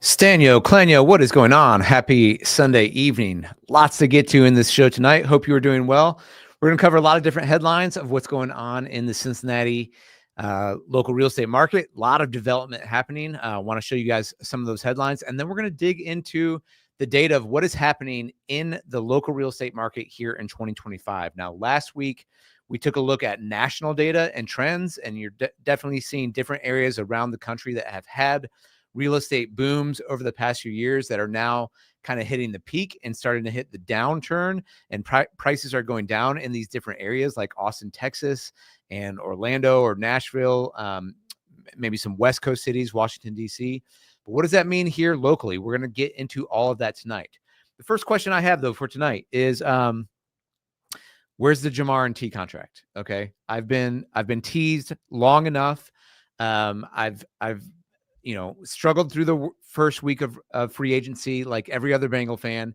Sztanyo, Klanyo, what is going on? Happy Sunday evening. Lots to get to in this show tonight. Hope you are doing well. We're going to cover a lot of different headlines of what's going on in the Cincinnati local real estate market. A lot of development happening. I want to show you guys some of those headlines. And then we're going to dig into the data of what is happening in the local real estate market here in 2025. Now, last week, we took a look at national data and trends, and you're definitely seeing different areas around the country that have had real estate booms over the past few years that are now kind of hitting the peak and starting to hit the downturn, and prices are going down in these different areas like Austin, Texas, and Orlando or Nashville, maybe some West Coast cities, Washington, D.C. But what does that mean here locally? We're going to get into all of that tonight. The first question I have, though, for tonight is, where's the Jamar and T contract? Okay. I've been teased long enough. I've struggled through the first week of free agency like every other Bengal fan.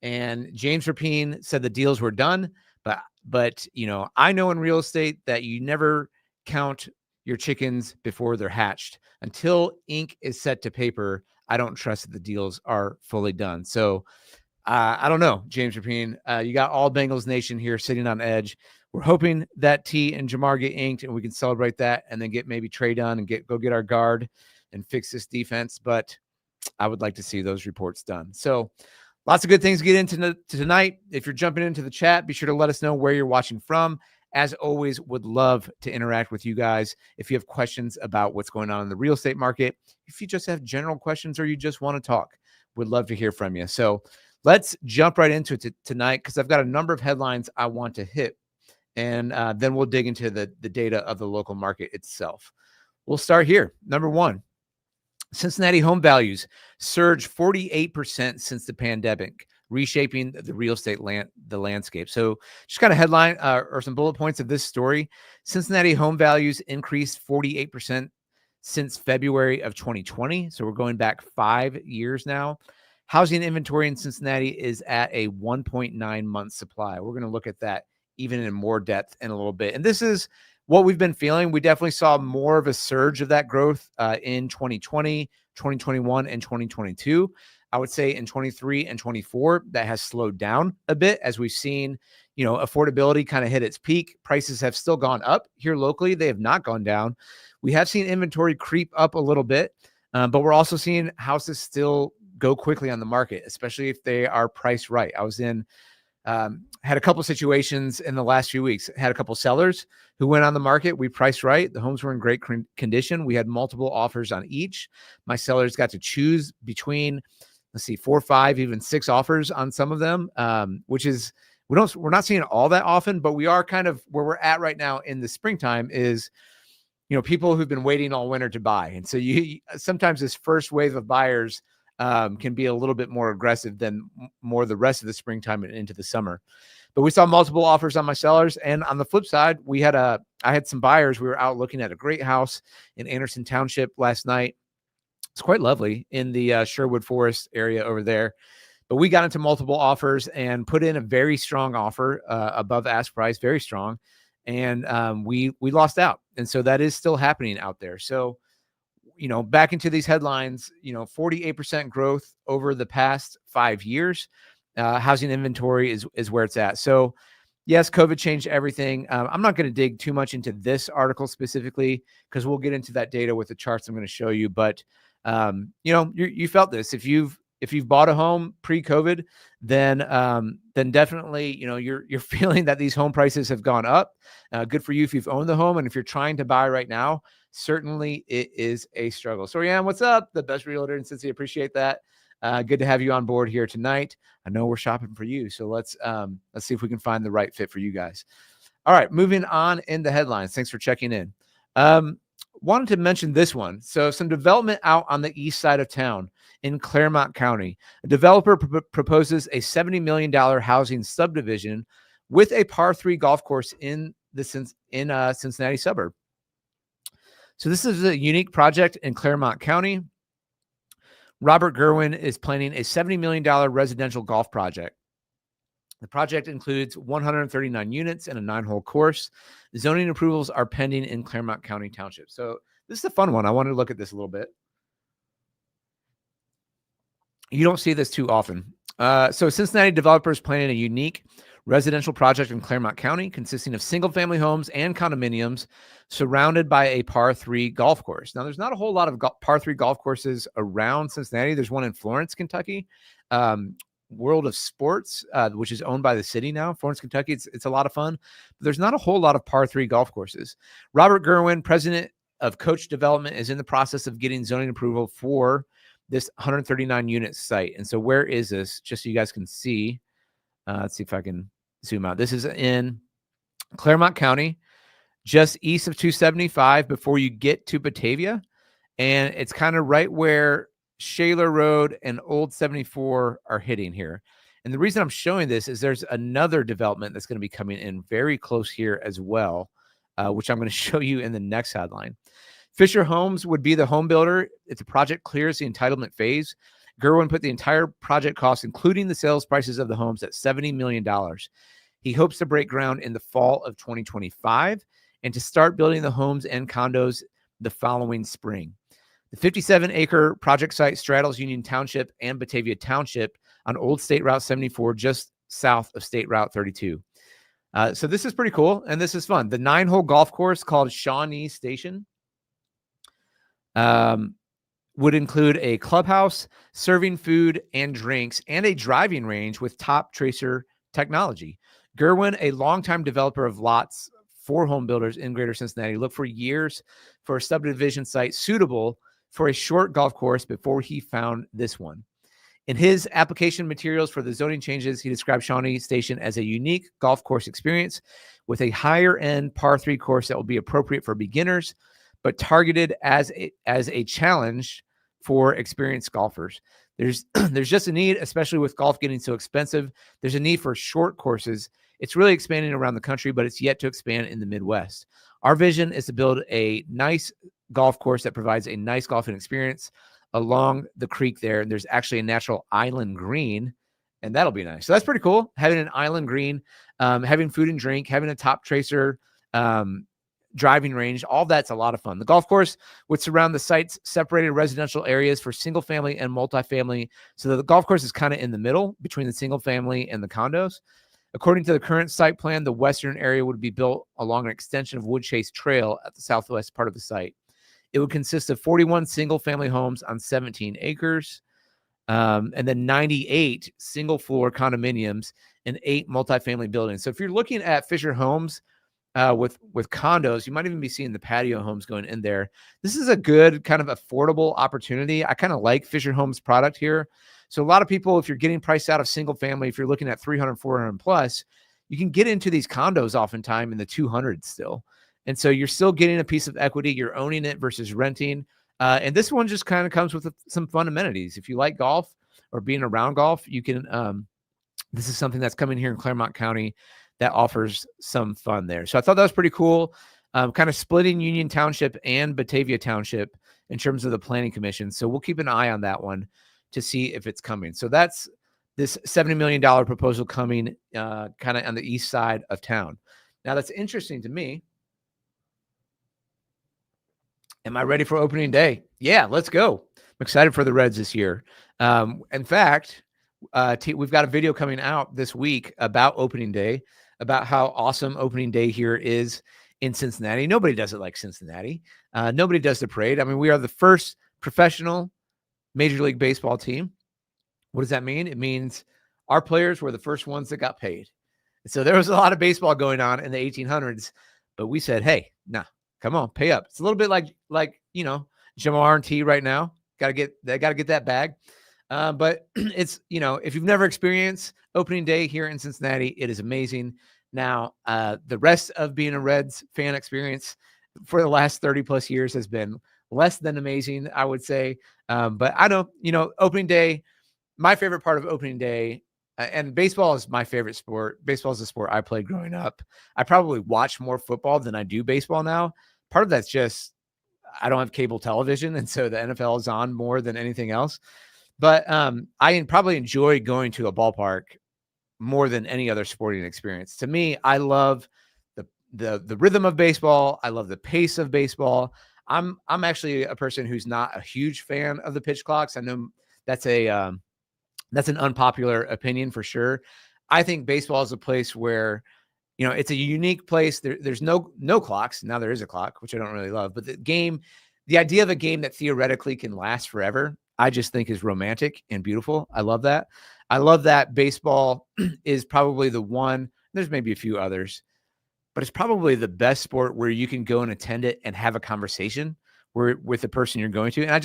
And James Rapine said the deals were done. But I know in real estate that you never count your chickens before they're hatched. Until ink is set to paper, I don't trust that the deals are fully done. So I don't know, James Rapine. You got all Bengals Nation here sitting on edge. We're hoping that T and Jamar get inked and we can celebrate that and then get maybe Trey done and go get our guard and fix this defense. But I would like to see those reports done. So lots of good things to get into tonight. If you're jumping into the chat, be sure to let us know where you're watching from. As always, would love to interact with you guys. If you have questions about what's going on in the real estate market, if you just have general questions or you just want to talk, would love to hear from you. So let's jump right into it tonight because I've got a number of headlines I want to hit. And then we'll dig into the data of the local market itself. We'll start here. Number one, Cincinnati home values surged 48% since the pandemic, reshaping the real estate landscape. So just kind of headline or some bullet points of this story. Cincinnati home values increased 48% since February of 2020. So we're going back 5 years now. Housing inventory in Cincinnati is at a 1.9 month supply. We're going to look at that even in more depth in a little bit. And this is what we've been feeling. We definitely saw more of a surge of that growth in 2020, 2021, and 2022. I would say in 23 and 24, that has slowed down a bit as we've seen, affordability kind of hit its peak. Prices have still gone up here locally. They have not gone down. We have seen inventory creep up a little bit, but we're also seeing houses still go quickly on the market, especially if they are priced right. I was had a couple situations in the last few weeks, had a couple sellers who went on the market. We priced right. The homes were in great condition. We had multiple offers on each. My sellers got to choose between, 4, 5, even 6 offers on some of them, which is, we're not seeing it all that often, but we are kind of where we're at right now in the springtime is, people who've been waiting all winter to buy. And so sometimes this first wave of buyers can be a little bit more aggressive than more the rest of the springtime and into the summer. But we saw multiple offers on my sellers. And on the flip side, I had some buyers. We were out looking at a great house in Anderson Township last night. It's quite lovely in the Sherwood Forest area over there. But we got into multiple offers and put in a very strong offer above ask price, very strong. And we lost out. And so that is still happening out there. So back into these headlines, 48% growth over the past 5 years. Housing inventory is where it's at. So yes, COVID changed everything. I'm not going to dig too much into this article specifically because we'll get into that data with the charts I'm going to show you. But you felt this. If you've bought a home pre-COVID, then definitely, you're feeling that these home prices have gone up. Good for you if you've owned the home. And if you're trying to buy right now, certainly it is a struggle. So Ryan, what's up? The best realtor in Cincinnati. Appreciate that. Good to have you on board here tonight. I know we're shopping for you. So let's see if we can find the right fit for you guys. All right, moving on in the headlines. Thanks for checking in. Wanted to mention this one. So some development out on the east side of town in Claremont County. A developer proposes a $70 million housing subdivision with a par 3 golf course in the Cincinnati suburb. So this is a unique project in Claremont County. Robert Gerwin is planning a $70 million residential golf project. The project includes 139 units and a 9-hole course. The zoning approvals are pending in Claremont County Township. So this is a fun one. I wanted to look at this a little bit. You don't see this too often. So Cincinnati developers planning a unique residential project in Claremont County consisting of single-family homes and condominiums surrounded by a par 3 golf course. Now, there's not a whole lot of par 3 golf courses around Cincinnati. There's one in Florence, Kentucky, World of Sports, which is owned by the city now. Florence, Kentucky. It's a lot of fun. But there's not a whole lot of par 3 golf courses. Robert Gerwin, president of Coach Development, is in the process of getting zoning approval for this 139 unit site. And so where is this? Just so you guys can see. Let's see if I can zoom out. This is in Claremont County, just east of 275 before you get to Batavia. And it's kind of right where Shaler Road and Old 74 are hitting here. And the reason I'm showing this is there's another development that's going to be coming in very close here as well, which I'm going to show you in the next headline. Fisher Homes would be the home builder if the project clears the entitlement phase. Gerwin put the entire project cost, including the sales prices of the homes, at $70 million. He hopes to break ground in the fall of 2025 and to start building the homes and condos the following spring. The 57-acre project site straddles Union Township and Batavia Township on Old State Route 74, just south of State Route 32. So this is pretty cool, and this is fun. The 9-hole golf course called Shawnee Station would include a clubhouse, serving food and drinks, and a driving range with top tracer technology. Gerwin, a longtime developer of lots for home builders in Greater Cincinnati, looked for years for a subdivision site suitable for a short golf course before he found this one. In his application materials for the zoning changes, he described Shawnee Station as a unique golf course experience with a higher end par 3 course that will be appropriate for beginners, but targeted as a challenge for experienced golfers. There's just a need, especially with golf getting so expensive. There's a need for short courses. It's really expanding around the country, but it's yet to expand in the Midwest. Our vision is to build a nice golf course that provides a nice golfing experience along the creek there. And there's actually a natural island green, and that'll be nice. So that's pretty cool. Having an island green, having food and drink, having a top tracer, driving range, all that's a lot of fun. The golf course would surround the site's separated residential areas for single family and multifamily. So the golf course is kind of in the middle between the single family and the condos. According to the current site plan, the western area would be built along an extension of Woodchase Trail at the southwest part of the site. It would consist of 41 single family homes on 17 acres, and then 98 single floor condominiums and 8 multifamily buildings. So if you're looking at Fisher Homes, with condos, you might even be seeing the patio homes going in there. This is a good kind of affordable opportunity. I kind of like Fisher Homes product here. So a lot of people, if you're getting priced out of single family, if you're looking at 300, 400 plus, you can get into these condos oftentimes in the 200s still. And so you're still getting a piece of equity. You're owning it versus renting. And this one just kind of comes with some fun amenities. If you like golf or being around golf, you can, this is something that's coming here in Claremont County that offers some fun there. So I thought that was pretty cool. Kind of splitting Union Township and Batavia Township in terms of the planning commission. So we'll keep an eye on that one to see if it's coming. So that's this $70 million proposal coming kind of on the east side of town. Now that's interesting to me. Am I ready for opening day? Yeah, let's go. I'm excited for the Reds this year. In fact, we've got a video coming out this week about opening day, about how awesome opening day here is in Cincinnati. Nobody does it like Cincinnati. Nobody does the parade. I mean, we are the first professional Major League Baseball team. What does that mean? It means our players were the first ones that got paid. So there was a lot of baseball going on in the 1800s, but we said, hey, nah, come on, pay up. It's a little bit like Jamar and T right now. Got to get that bag. But it's, if you've never experienced opening day here in Cincinnati, it is amazing. Now, the rest of being a Reds fan experience for the last 30 plus years has been less than amazing, I would say. But I know, opening day, my favorite part of opening day, and baseball is my favorite sport. Baseball is the sport I played growing up. I probably watch more football than I do baseball now. Part of that's just, I don't have cable television. And so the NFL is on more than anything else. But I probably enjoy going to a ballpark more than any other sporting experience. To me, I love the rhythm of baseball. I love the pace of baseball. I'm actually a person who's not a huge fan of the pitch clocks. I know that's a That's an unpopular opinion for sure. I think baseball is a place where, it's a unique place. There's no clocks. Now there is a clock, which I don't really love, but the idea of a game that theoretically can last forever, I just think is romantic and beautiful. I love that. I love that baseball is probably the one, there's maybe a few others, but it's probably the best sport where you can go and attend it and have a conversation with the person you're going to. And I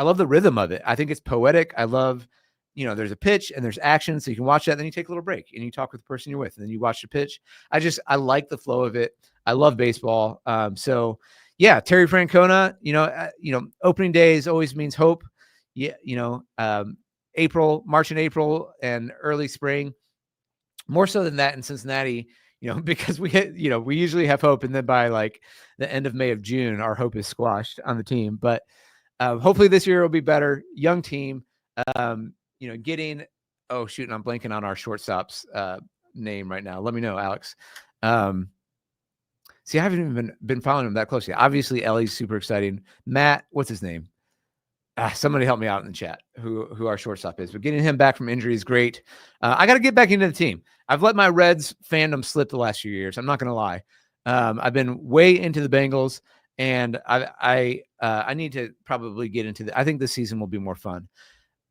love the rhythm of it. I think it's poetic. I love, there's a pitch and there's action. So you can watch that. Then you take a little break and you talk with the person you're with, and then you watch the pitch. I like the flow of it. I love baseball. So yeah, Terry Francona, opening days always means hope. Yeah. March and April and early spring, more so than that in Cincinnati, because we usually have hope. And then by like the end of May of June, our hope is squashed on the team. But hopefully this year will be better. Young team, getting, oh shoot, and I'm blanking on our shortstop's name right now. Let me know, Alex. See, I haven't even been following him that closely. Obviously, Ellie's super exciting. Matt, what's his name? Somebody help me out in the chat who our shortstop is. But getting him back from injury is great. I got to get back into the team. I've let my Reds fandom slip the last few years. I'm not going to lie. I've been way into the Bengals, and I need to probably get into I think this season will be more fun.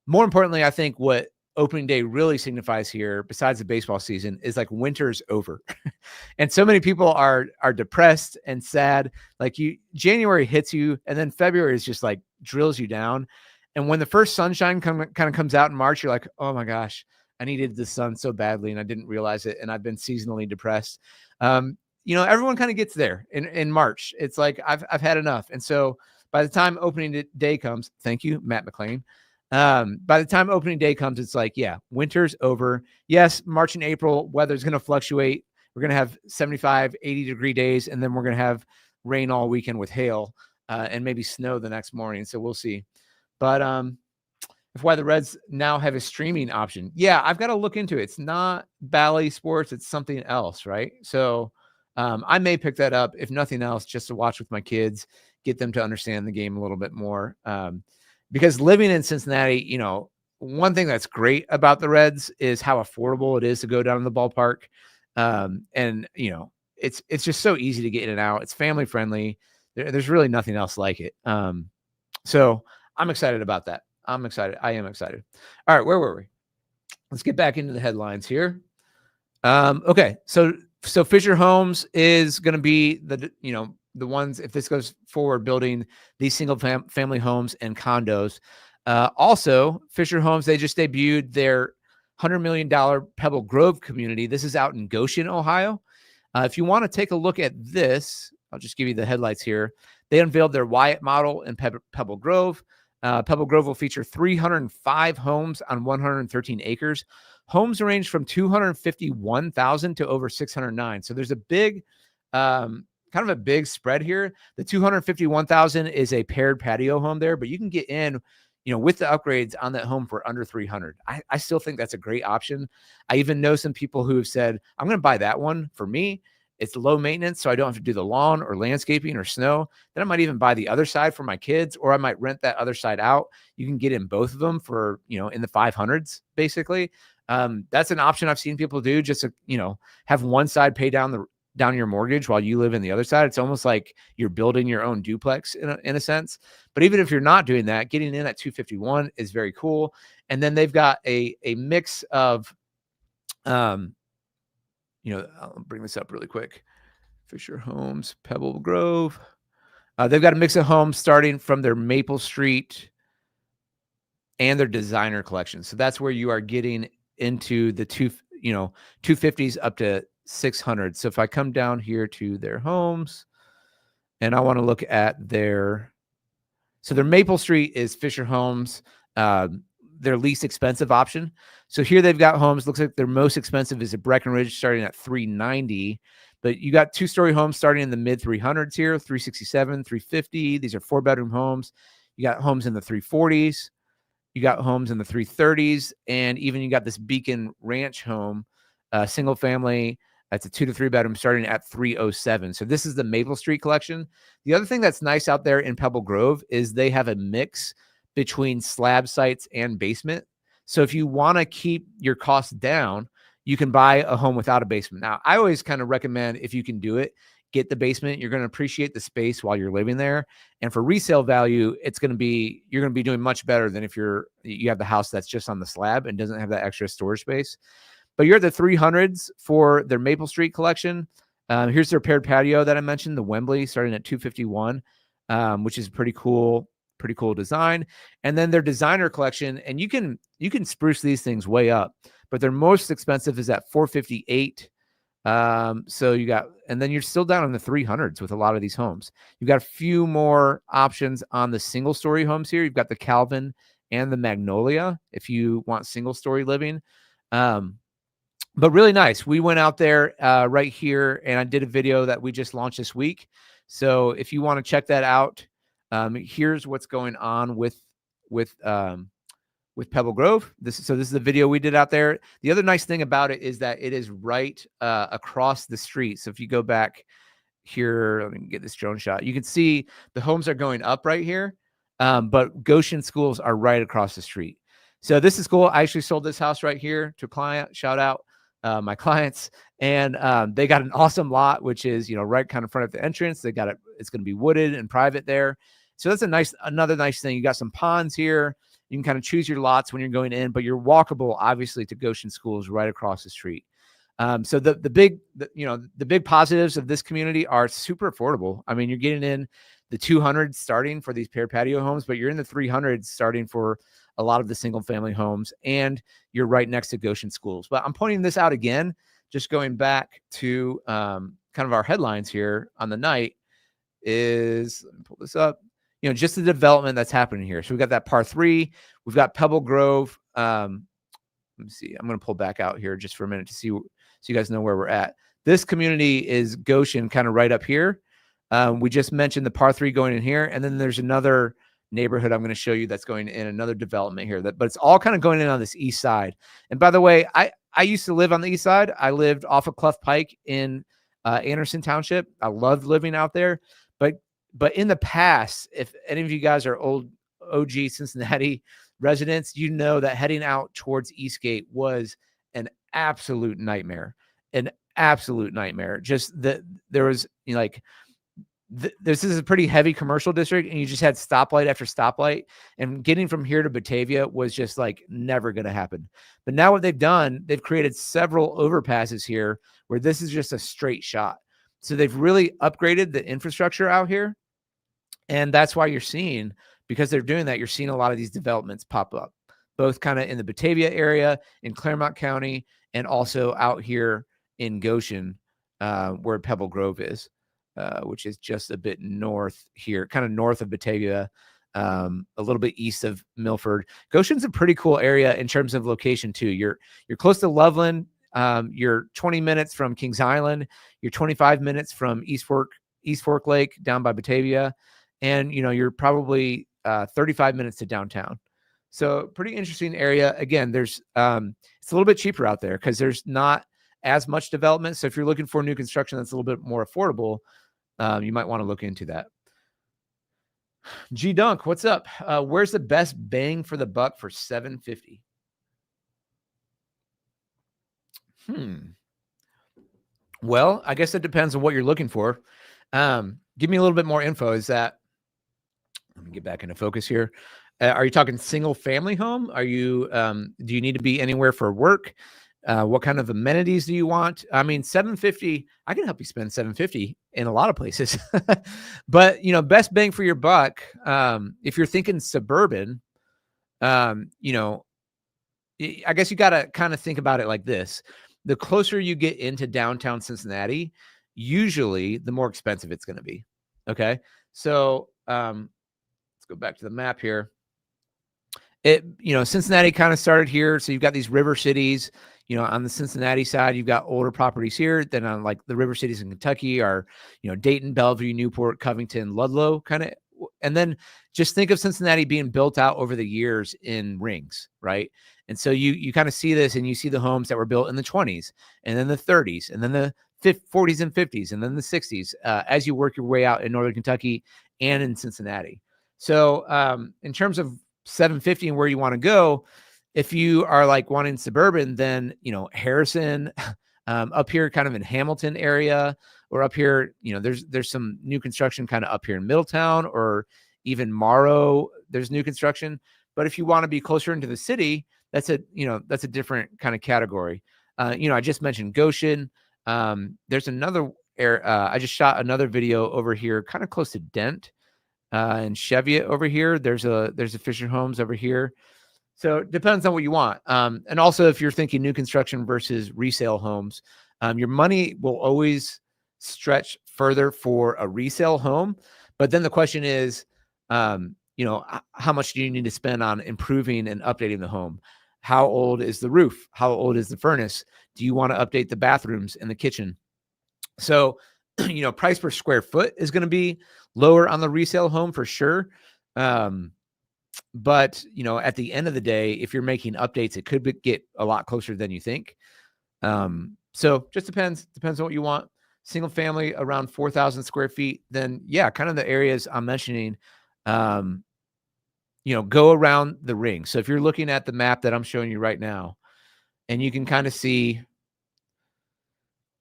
More importantly, I think what opening day really signifies here, besides the baseball season, is like winter's over. And so many people are depressed and sad. Like January hits you, and then February is just like drills you down. And when the first sunshine kind of comes out in March, you're like, oh my gosh, I needed the sun so badly and I didn't realize it. And I've been seasonally depressed. Everyone kind of gets there in March. It's like, I've had enough. And so by the time opening day comes, thank you, Matt McLean. By the time opening day comes, it's like, yeah, winter's over. Yes, March and April, weather's going to fluctuate. We're going to have 75, 80-degree days, and then we're going to have rain all weekend with hail and maybe snow the next morning. So we'll see. But if why the Reds now have a streaming option, yeah, I've got to look into it. It's not Bally Sports. It's something else, right? So I may pick that up, if nothing else, just to watch with my kids, get them to understand the game a little bit more. Because living in Cincinnati, one thing that's great about the Reds is how affordable it is to go down to the ballpark. It's just so easy to get in and out. It's family friendly. There's really nothing else like it. So I'm excited about that. I'm excited. I am excited. All right, where were we? Let's get back into the headlines here. Okay, so Fisher Homes is going to be the ones, if this goes forward, building these single family homes and condos. Also, Fisher Homes, they just debuted their $100 million Pebble Grove community. This is out in Goshen, Ohio. If you want to take a look at this, I'll just give you the headlights here. They unveiled their Wyatt model in Pebble Grove. Pebble Grove will feature 305 homes on 113 acres. Homes range from 251,000 to over 609. So there's a big, kind of a big spread here. The 251,000 is a paired patio home there, but you can get in, with the upgrades on that home for under 300. I still think that's a great option. I even know some people who have said, I'm going to buy that one. For me, it's low maintenance, so I don't have to do the lawn or landscaping or snow. Then I might even buy the other side for my kids, or I might rent that other side out. You can get in both of them for, in the 500s, basically. That's an option I've seen people do, just to, have one side pay down your mortgage while you live in the other side. It's almost like you're building your own duplex in a sense. But even if you're not doing that, getting in at 251 is very cool. And then they've got a mix of, I'll bring this up really quick. Fisher Homes, Pebble Grove. They've got a mix of homes starting from their Maple Street and their designer collection. So that's where you are getting into the 250s up to 600. So if I come down here to their homes and I want to look at their Maple Street is Fisher Homes, their least expensive option. So here they've got homes. Looks like their most expensive is a Breckenridge starting at 390, but you got 2-story homes starting in the mid 300s here, 367, 350. These are 4-bedroom homes. You got homes in the 340s. You got homes in the 330s, and even you got this Beacon Ranch home, single family. It's a 2 to 3 bedroom starting at 307. So this is the Maple Street collection. The other thing that's nice out there in Pebble Grove is they have a mix between slab sites and basement. So if you want to keep your costs down, you can buy a home without a basement. Now, I always kind of recommend, if you can do it, get the basement. You're going to appreciate the space while you're living there. And for resale value, you're going to be doing much better than if you have the house that's just on the slab and doesn't have that extra storage space. But you're at the 300s for their Maple Street collection. Here's their paired patio that I mentioned, the Wembley, starting at 251, which is pretty cool design. And then their designer collection, and you can spruce these things way up, but their most expensive is at 458. So and then you're still down in the 300s with a lot of these homes. You've got a few more options on the single story homes here. You've got the Calvin and the Magnolia if you want single story living. But really nice. We went out there right here, and I did a video that we just launched this week. So if you want to check that out, here's what's going on with Pebble Grove. This is the video we did out there. The other nice thing about it is that it is right across the street. So if you go back here, let me get this drone shot. You can see the homes are going up right here, but Goshen schools are right across the street. So this is cool. I actually sold this house right here to a client. Shout out my clients, and they got an awesome lot, which is right kind of front of the entrance. They got it. It's going to be wooded and private there. So that's another nice thing. You got some ponds here. You can kind of choose your lots when you're going in, but you're walkable, obviously, to Goshen schools right across the street. So the big positives of this community are super affordable. I mean, you're getting in the 200s starting for these paired patio homes, but you're in the 300s starting for a lot of the single family homes, and you're right next to Goshen schools. But I'm pointing this out again, just going back to kind of our headlines here on the night is, let me pull this up. Just the development that's happening here. So we've got that par 3. We've got Pebble Grove. Let me see. I'm going to pull back out here just for a minute so you guys know where we're at. This community is Goshen, kind of right up here. We just mentioned the par 3 going in here, and then there's another neighborhood I'm going to show you that's going in, another development here. But it's all kind of going in on this east side. And by the way, I used to live on the east side. I lived off of Clough Pike in Anderson Township. I loved living out there. But in the past, if any of you guys are old OG Cincinnati residents, you know that heading out towards Eastgate was an absolute nightmare. Just that there was this is a pretty heavy commercial district, and you just had stoplight after stoplight, and getting from here to Batavia was just never going to happen. But now what they've done, they've created several overpasses here where this is just a straight shot. So they've really upgraded the infrastructure out here. And that's why because they're doing that, you're seeing a lot of these developments pop up, both kind of in the Batavia area, in Claremont County, and also out here in Goshen, where Pebble Grove is, which is just a bit north here, kind of north of Batavia, a little bit east of Milford. Goshen's a pretty cool area in terms of location too. You're close to Loveland. You're 20 minutes from Kings Island. You're 25 minutes from East Fork Lake down by Batavia. And, you're probably 35 minutes to downtown. So pretty interesting area. Again, it's a little bit cheaper out there because there's not as much development. So if you're looking for new construction that's a little bit more affordable, you might want to look into that. G Dunk, what's up? Where's the best bang for the buck for $750? Well, I guess it depends on what you're looking for. Give me a little bit more info. Let me get back into focus here. Are you talking single family home? Are you, do you need to be anywhere for work? What kind of amenities do you want? I mean, $750, I can help you spend $750 in a lot of places, but best bang for your buck. If you're thinking suburban, I guess you got to kind of think about it like this. The closer you get into downtown Cincinnati, usually the more expensive it's going to be. Okay. So, let's go back to the map here. Cincinnati kind of started here. So you've got these river cities, on the Cincinnati side, you've got older properties here. Then on the river cities in Kentucky are, Dayton, Bellevue, Newport, Covington, Ludlow kind of. And then just think of Cincinnati being built out over the years in rings, right? And so you kind of see this, and you see the homes that were built in the 20s and then the 30s and then the 40s and 50s and then the 60s as you work your way out in Northern Kentucky and in Cincinnati. So in terms of $750 and where you want to go, If you are like wanting suburban, then, Harrison, up here kind of in Hamilton area, or up here, there's some new construction kind of up here in Middletown, or even Morrow, there's new construction. But if you want to be closer into the city, that's a different kind of category. I just mentioned Goshen. There's another I just shot another video over here, kind of close to Dent, and Cheviot over here. There's a Fisher Homes over here. So it depends on what you want. And also, if you're thinking new construction versus resale homes, your money will always stretch further for a resale home. But then the question is, how much do you need to spend on improving and updating the home? How old is the roof? How old is the furnace? Do you want to update the bathrooms and the kitchen? So, price per square foot is going to be lower on the resale home for sure. But, at the end of the day, if you're making updates, it could get a lot closer than you think. So just depends on what you want. Single family around 4,000 square feet, then yeah, kind of the areas I'm mentioning, go around the ring. So if you're looking at the map that I'm showing you right now, and you can kind of see,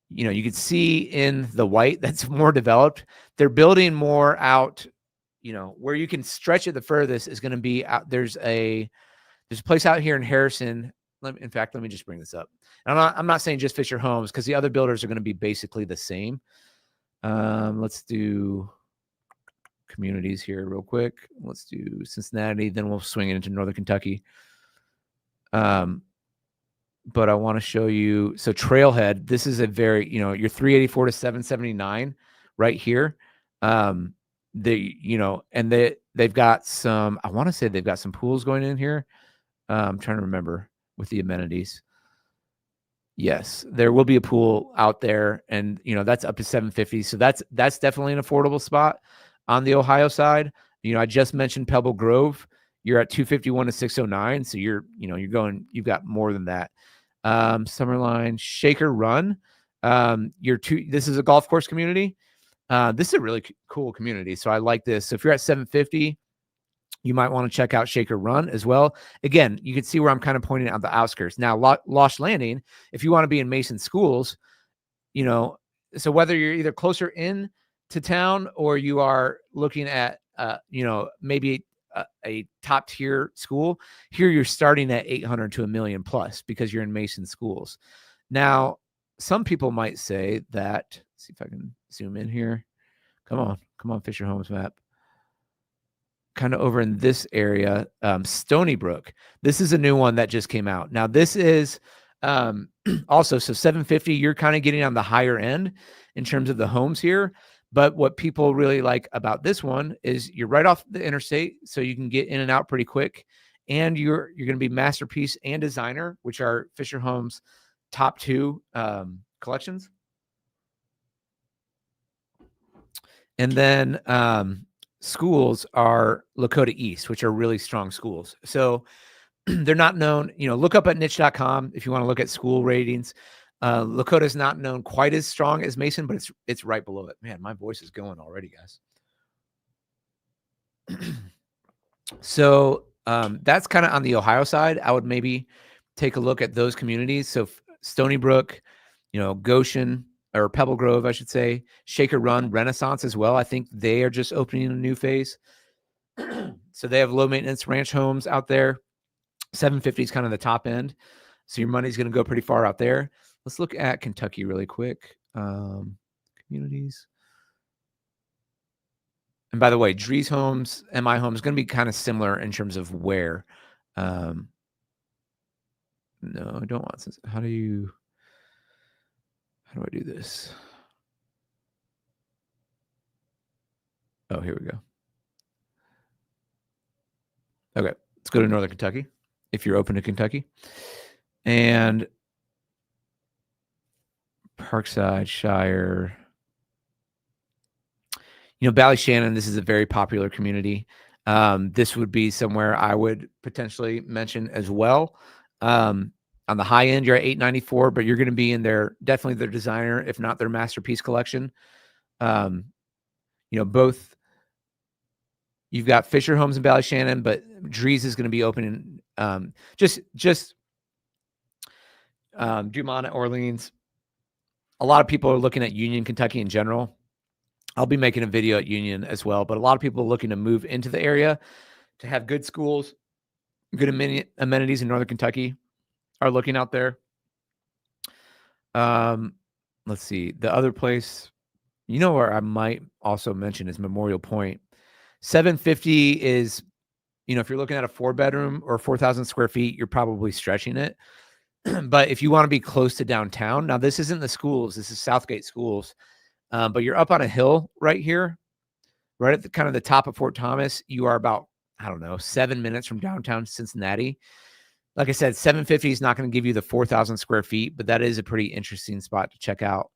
you can see in the white that's more developed, they're building more out. Where you can stretch it the furthest is going to be out. There's a place out here in Harrison. Let me just bring this up. I'm not saying just Fisher Homes, because the other builders are going to be basically the same. Let's do communities here real quick. Let's do Cincinnati, then we'll swing it into Northern Kentucky. But I want to show you. So Trailhead, this is a very, your 384 to 779 right here. And they've got some, I want to say they've got some pools going in here. I'm trying to remember with the amenities. Yes, there will be a pool out there, and that's up to 750. So that's definitely an affordable spot on the Ohio side. I just mentioned Pebble Grove. You're at 251 to 609. So you've got more than that. Summerline, Shaker Run. This is a golf course community. This is a really cool community. So I like this. So if you're at 750, you might want to check out Shaker Run as well. Again, you can see where I'm kind of pointing out the outskirts. Now, Losh Landing, if you want to be in Mason Schools, so whether you're either closer in to town, or you are looking at, maybe a top tier school, here you're starting at 800 to $1 million plus, because you're in Mason Schools. Now, some people might say that, let's see if I can zoom in here. Come on, Fisher Homes map. Kind of over in this area, Stony Brook. This is a new one that just came out. Now, this is also, so 750, you're kind of getting on the higher end in terms of the homes here. But what people really like about this one is you're right off the interstate, so you can get in and out pretty quick. And you're going to be Masterpiece and Designer, which are Fisher Homes' top two collections. And then schools are Lakota East, which are really strong schools. So they're not known, look up at niche.com if you want to look at school ratings. Lakota is not known quite as strong as Mason, but it's right below it. Man, my voice is going already, guys. So that's kind of on the Ohio side. I would maybe take a look at those communities. So Stony Brook, Goshen, or Pebble Grove, I should say, Shaker Run, Renaissance as well. I think they are just opening a new phase. So they have low maintenance ranch homes out there. 750 is kind of the top end. So your money's going to go pretty far out there. Let's look at Kentucky really quick. Communities. And by the way, Drees Homes, MI Homes is going to be kind of similar in terms of where. No, I don't want this. How do I do this? Oh, here we go. Okay, let's go to Northern Kentucky, if you're open to Kentucky. And Parkside, Shire. Ballyshannon, this is a very popular community. This would be somewhere I would potentially mention as well. On the high end, you're at 894, but you're going to be in definitely their Designer, if not their Masterpiece collection. Both. You've got Fisher Homes in Ballyshannon, but Drees is going to be opening Just Dumont at Orleans. A lot of people are looking at Union, Kentucky in general. I'll be making a video at Union as well, but a lot of people are looking to move into the area to have good schools, good amenities in Northern Kentucky are looking out there. Let's see. The other place, where I might also mention is Memorial Point. 750 is, if you're looking at a 4-bedroom or 4,000 square feet, you're probably stretching it. But if you want to be close to downtown, now this isn't the schools, this is Southgate Schools, but you're up on a hill right here, right at the kind of the top of Fort Thomas. You are about, 7 minutes from downtown Cincinnati. Like I said, 750 is not going to give you the 4,000 square feet, but that is a pretty interesting spot to check out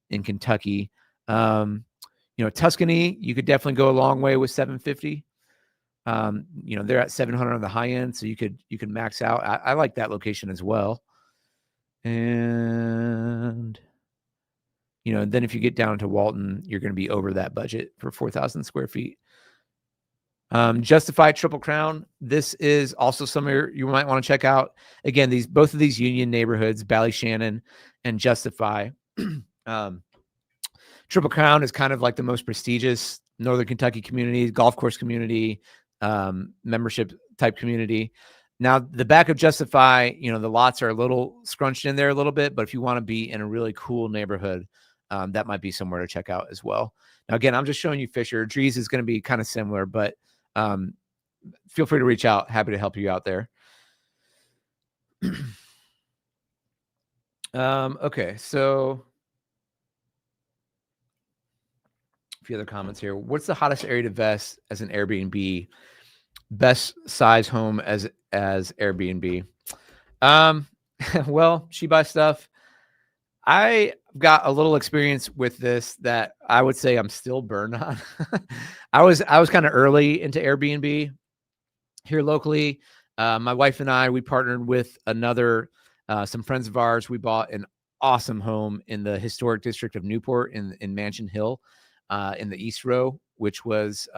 in Kentucky. Tuscany, you could definitely go a long way with 750. They're at 700 on the high end, so you could max out. I like that location as well. And then if you get down to Walton, you're going to be over that budget for 4,000 square feet. Justified Triple Crown. This is also somewhere you might want to check out. Again, both of these Union neighborhoods, Ballyshannon and Justify. Triple Crown is kind of like the most prestigious Northern Kentucky community, golf course community, membership type community. Now, the back of Justify, the lots are a little scrunched in there a little bit, but if you want to be in a really cool neighborhood, that might be somewhere to check out as well. Now, again, I'm just showing you Fisher. Drees is going to be kind of similar, but feel free to reach out. Happy to help you out there. Okay, so a few other comments here. What's the hottest area to invest as an Airbnb? Best size home as Airbnb? Well, She Buy Stuff. I got a little experience with this that I would say I'm still burned on. I was kind of early into Airbnb here locally. My wife and I, we partnered with some friends of ours. We bought an awesome home in the historic district of Newport in Mansion Hill, in the East Row, which was,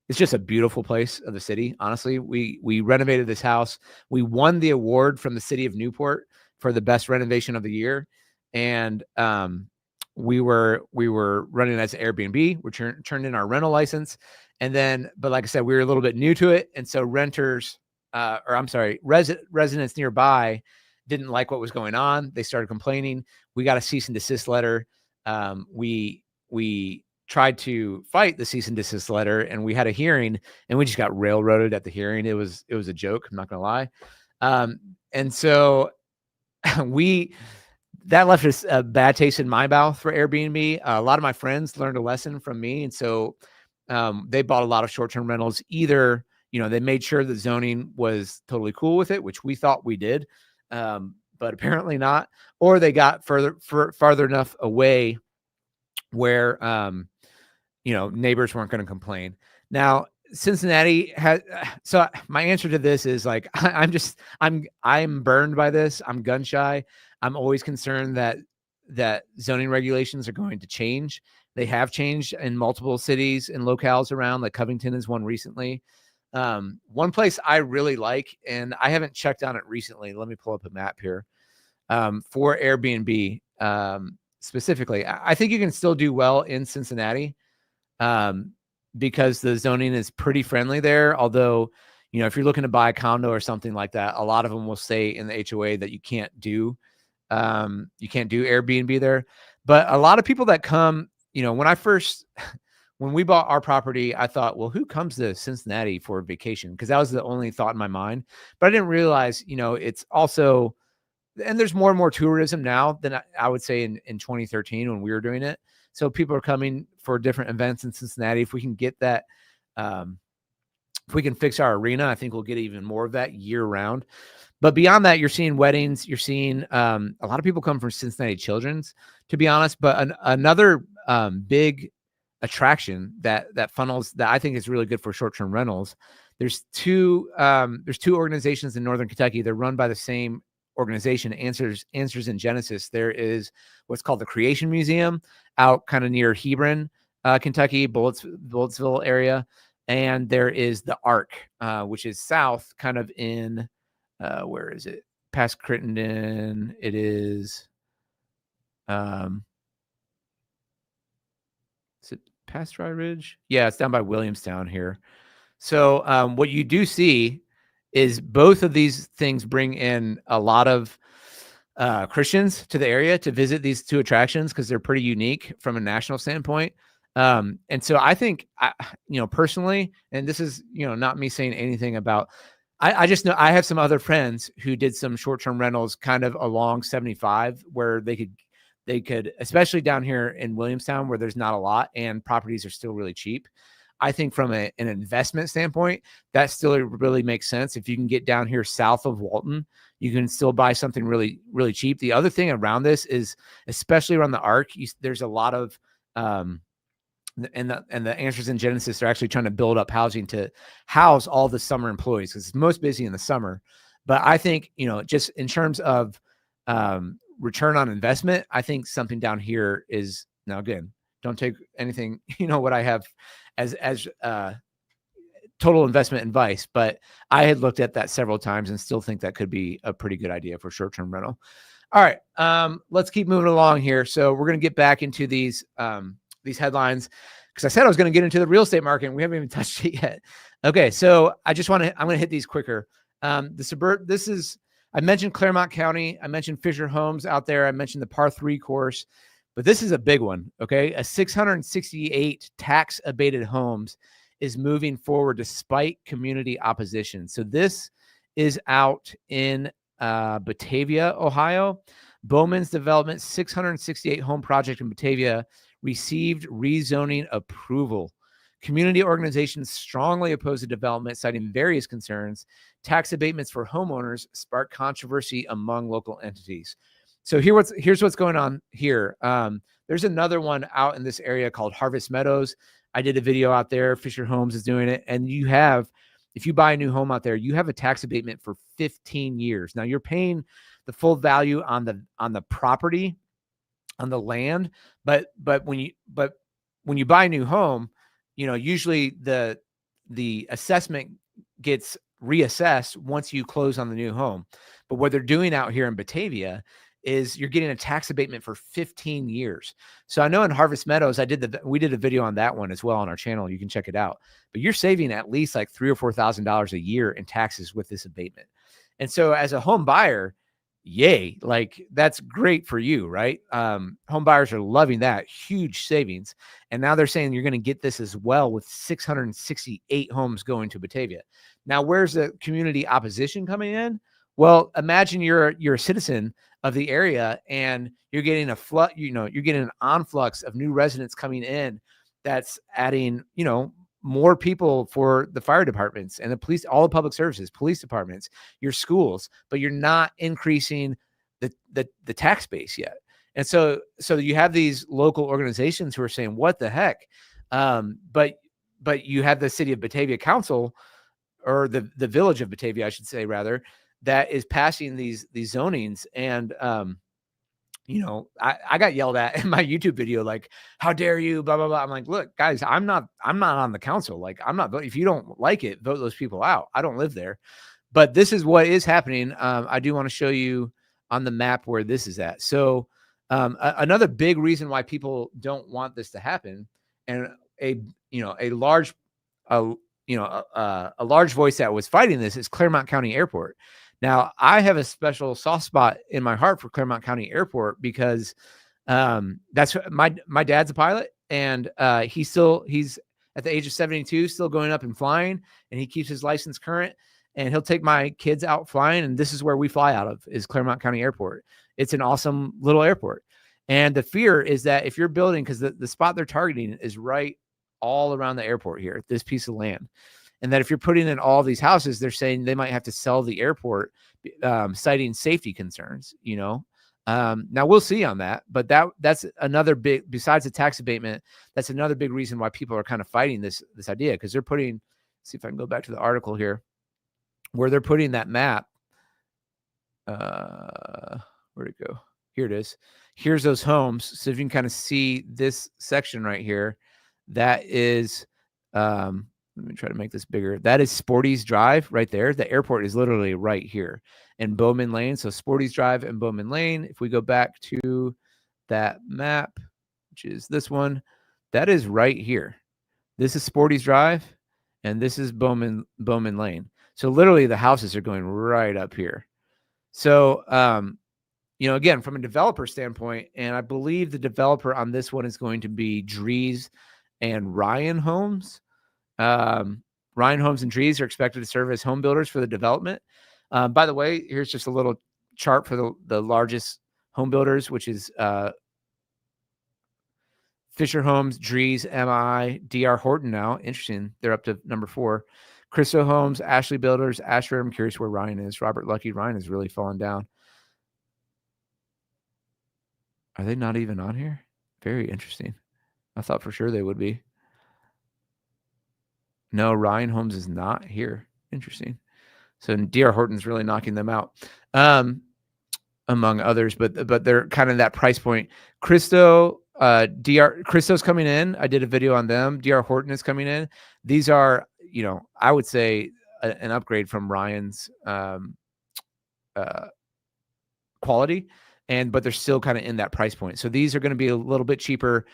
it's just a beautiful place of the city. Honestly, we renovated this house. We won the award from the city of Newport for the best renovation of the year. And, we were running as Airbnb. We turned in our rental license. And then, but like I said, we were a little bit new to it. And so residents nearby didn't like what was going on. They started complaining. We got a cease and desist letter. We tried to fight the cease and desist letter, and we had a hearing, and we just got railroaded at the hearing. It was a joke. I'm not going to lie. And so that left us a bad taste in my mouth for Airbnb. A lot of my friends learned a lesson from me. And so, they bought a lot of short-term rentals. Either, they made sure the zoning was totally cool with it, which we thought we did. But apparently not, or they got farther enough away where, neighbors weren't going to complain. Now, Cincinnati has, so my answer to this is like, I'm burned by this. I'm gun shy. I'm always concerned that zoning regulations are going to change. They have changed in multiple cities and locales around, like Covington is one recently. One place I really like, and I haven't checked on it recently. Let me pull up a map here, for Airbnb, specifically. I think you can still do well in Cincinnati, because the zoning is pretty friendly there. Although, if you're looking to buy a condo or something like that, a lot of them will say in the HOA that you can't do Airbnb there. But a lot of people that come, when we bought our property, I thought, well, who comes to Cincinnati for a vacation? Because that was the only thought in my mind. But I didn't realize, it's also, and there's more and more tourism now than I would say in 2013 when we were doing it. So people are coming for different events in Cincinnati. If we can get that, if we can fix our arena, I think we'll get even more of that year round. But beyond that, you're seeing weddings. You're seeing a lot of people come from Cincinnati Children's, to be honest. But another big attraction that funnels that I think is really good for short-term rentals. There's two organizations in Northern Kentucky. They're run by the same organization, Answers in Genesis. There is what's called the Creation Museum out kind of near Hebron, Kentucky, Bulletsville area. and there is the Arc, which is south, kind of in where is it? Past Crittenden. It um, is it past Dry Ridge? Yeah, it's down by Williamstown here. So what you do see is both of these things bring in a lot of Christians to the area to visit these two attractions because they're pretty unique from a national standpoint. And so I think, personally, and this is, not me saying anything about, I just know I have some other friends who did some short-term rentals kind of along 75 where they could, especially down here in Williamstown where there's not a lot and properties are still really cheap. I think from an investment standpoint, that still really makes sense. If you can get down here south of Walton, you can still buy something really, really cheap. The other thing around this is, especially around the Arc, there's a lot of, and the Answers in Genesis are actually trying to build up housing to house all the summer employees because it's most busy in the summer. But I think, just in terms of return on investment, I think something down here is, now again, don't take anything, what I have as total investment advice, but I had looked at that several times and still think that could be a pretty good idea for short-term rental. All right, let's keep moving along here. So we're going to get back into these headlines because I said I was going to get into the real estate market and we haven't even touched it yet. Okay, so I'm going to hit these quicker. I mentioned Claremont County. I mentioned Fisher Homes out there. I mentioned the Par 3 course. But this is a big one, okay? A 668 tax abated homes is moving forward despite community opposition. So this is out in Batavia, Ohio. Bowman's Development 668 home project in Batavia received rezoning approval. Community organizations strongly oppose the development, citing various concerns. Tax abatements for homeowners sparked controversy among local entities. So here's what's going on here. There's another one out in this area called Harvest Meadows. I did a video out there. Fisher Homes is doing it. And if you buy a new home out there, you have a tax abatement for 15 years. Now you're paying the full value on the property, on the land. But when you buy a new home, usually the assessment gets reassessed once you close on the new home. But what they're doing out here in Batavia is you're getting a tax abatement for 15 years. So I know in Harvest Meadows, we did a video on that one as well on our channel. You can check it out, but you're saving at least like $3,000 or $4,000 a year in taxes with this abatement. And so as a home buyer, yay, like that's great for you, right? Home buyers are loving that, huge savings. And now they're saying you're going to get this as well with 668 homes going to Batavia. Now, where's the community opposition coming in? Well, imagine you're a citizen of the area and you're getting you're getting an influx of new residents coming in that's adding, more people for the fire departments and the police, all the public services, police departments, your schools, but you're not increasing the tax base yet. And so you have these local organizations who are saying, what the heck? But you have the city of Batavia council, or the village of Batavia, I should say, rather, that is passing these zonings. And, I got yelled at in my YouTube video, like, how dare you, blah, blah, blah. I'm like, look, guys, I'm not on the council. Like, I'm not, if you don't like it, vote those people out. I don't live there, but this is what is happening. I do want to show you on the map where this is at. So, another big reason why people don't want this to happen, and a large voice that was fighting this is Claremont County Airport. Now, I have a special soft spot in my heart for Claremont County Airport because that's my dad's a pilot, and he's at the age of 72, still going up and flying, and he keeps his license current, and he'll take my kids out flying, and this is where we fly out of, is Claremont County Airport. It's an awesome little airport. And the fear is that if you're building, because the spot they're targeting is right all around the airport here, this piece of land. And that if you're putting in all these houses, they're saying they might have to sell the airport, citing safety concerns, Now we'll see on that, but that's another big, besides the tax abatement, that's another big reason why people are kind of fighting this idea. Cause they're putting, see if I can go back to the article here where they're putting that map. Where'd it go? Here it is. Here's those homes. So if you can kind of see this section right here, that is, let me try to make this bigger. That is Sporty's Drive right there. The airport is literally right here in Bowman Lane. So Sporty's Drive and Bowman Lane. If we go back to that map, which is this one, that is right here. This is Sporty's Drive, and this is Bowman Lane. So literally the houses are going right up here. So, again, from a developer standpoint, and I believe the developer on this one is going to be Dries and Ryan Homes. Ryan Homes and Dries are expected to serve as home builders for the development. By the way, here's just a little chart for the largest home builders, which is Fisher Homes, Dries, MI, DR Horton now. Interesting. They're up to number 4. Christo Homes, Ashley Builders, Ashford. I'm curious where Ryan is. Robert Lucky. Ryan has really fallen down. Are they not even on here? Very interesting. I thought for sure they would be. No, Ryan Homes is not here. Interesting. So DR Horton's really knocking them out, among others. But they're kind of that price point. Christo's coming in. I did a video on them. DR Horton is coming in. These are, I would say an upgrade from Ryan's quality, but they're still kind of in that price point. So these are going to be a little bit cheaper.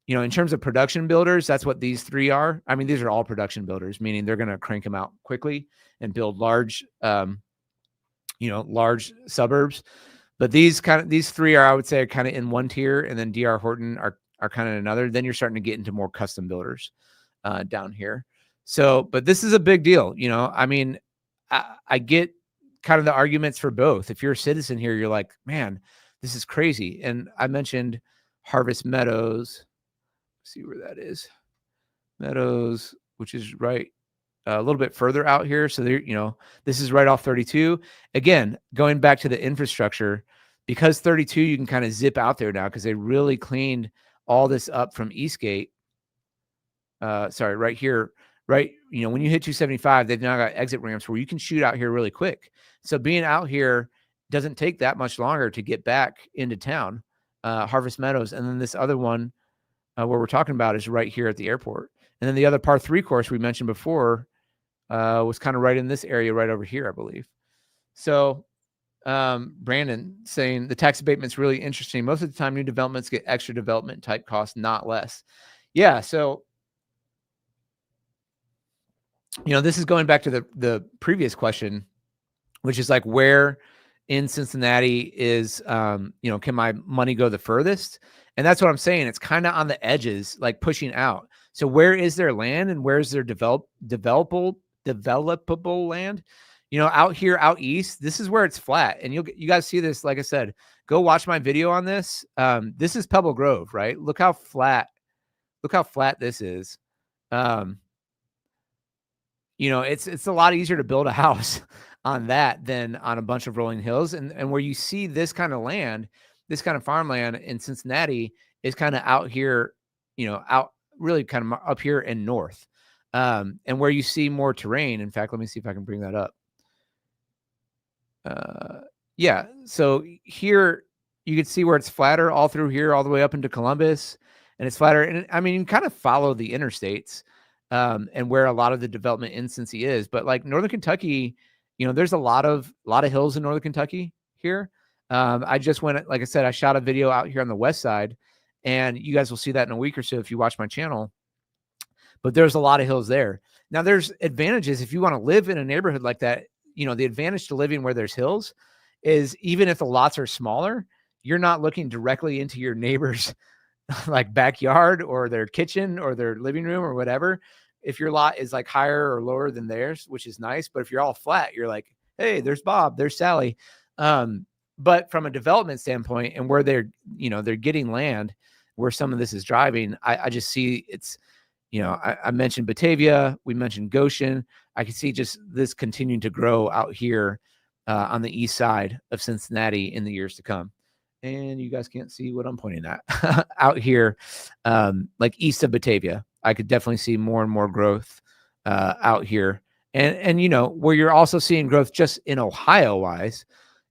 In terms of production builders, that's what these 3 are. I mean, these are all production builders, meaning they're going to crank them out quickly and build large, large suburbs. But these 3 are, I would say, kind of in one tier, and then DR Horton are kind of in another. Then you're starting to get into more custom builders down here. So, but this is a big deal. I mean, I get kind of the arguments for both. If you're a citizen here, you're like, man, this is crazy. And I mentioned Harvest Meadows. See where that is. Meadows, which is right a little bit further out here. So there, this is right off 32. Again, going back to the infrastructure, because 32, you can kind of zip out there now because they really cleaned all this up from Eastgate. Right here, right. When you hit 275, they've now got exit ramps where you can shoot out here really quick. So being out here doesn't take that much longer to get back into town, Harvest Meadows. And then this other one, where we're talking about is right here at the airport. And then the other par 3 course we mentioned before was kind of right in this area right over here, I believe. So Brandon saying the tax abatement's really interesting. Most of the time, new developments get extra development type costs, not less. Yeah. So, this is going back to the previous question, which is like where in Cincinnati is, can my money go the furthest? And that's what I'm saying. It's kind of on the edges, like pushing out. So where is their land and where's their developable land? Out here, out east, this is where it's flat. And you guys see this, like I said, go watch my video on this. This is Pebble Grove, right? Look how flat this is. It's a lot easier to build a house on that than on a bunch of rolling hills. And where you see this kind of land, this kind of farmland in Cincinnati is kind of out here, out really kind of up here and north. And where you see more terrain. In fact, let me see if I can bring that up. Yeah. So here you can see where it's flatter all through here, all the way up into Columbus, and it's flatter. And I mean, you can kind of follow the interstates, and where a lot of the development in Cincy is, but like Northern Kentucky, there's a lot of hills in Northern Kentucky here. I just went, like I said, I shot a video out here on the west side, and you guys will see that in a week or so if you watch my channel. But there's a lot of hills there. Now, there's advantages if you want to live in a neighborhood like that. The advantage to living where there's hills is even if the lots are smaller, you're not looking directly into your neighbor's like backyard or their kitchen or their living room or whatever. If your lot is like higher or lower than theirs, which is nice. But if you're all flat, you're like, hey, there's Bob, there's Sally. But from a development standpoint and where they're getting land, where some of this is driving, I just see it's, I mentioned Batavia, we mentioned Goshen. I can see just this continuing to grow out here on the east side of Cincinnati in the years to come. And you guys can't see what I'm pointing at out here, like east of Batavia. I could definitely see more and more growth out here. And where you're also seeing growth just in Ohio wise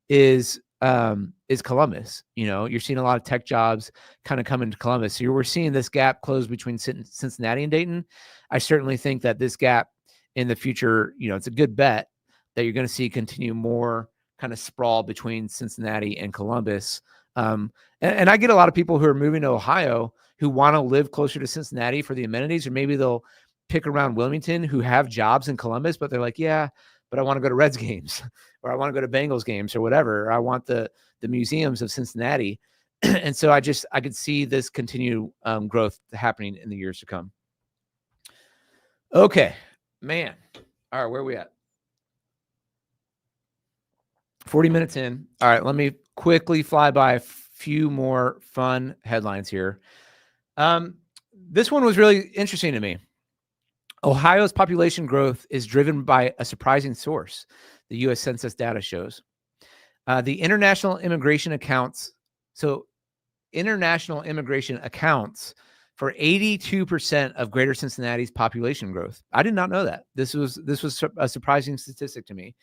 is is Columbus. You're seeing a lot of tech jobs kind of come into Columbus. So we're seeing this gap close between Cincinnati and Dayton. I certainly think that this gap in the future, it's a good bet that you're going to see continue more kind of sprawl between Cincinnati and Columbus. And I get a lot of people who are moving to Ohio who want to live closer to Cincinnati for the amenities, or maybe they'll pick around Wilmington who have jobs in Columbus, but they're like, yeah, but I want to go to Reds games or I want to go to Bengals games or whatever. Or I want the museums of Cincinnati. And so I could see this continue growth happening in the years to come. Okay, man. All right, where are we at? 40 minutes in. All right, let me quickly fly by a few more fun headlines here. This one was really interesting to me. Ohio's population growth is driven by a surprising source, the U.S. Census data shows. The international immigration accounts for 82% of Greater Cincinnati's population growth. I did not know that. This was a surprising statistic to me.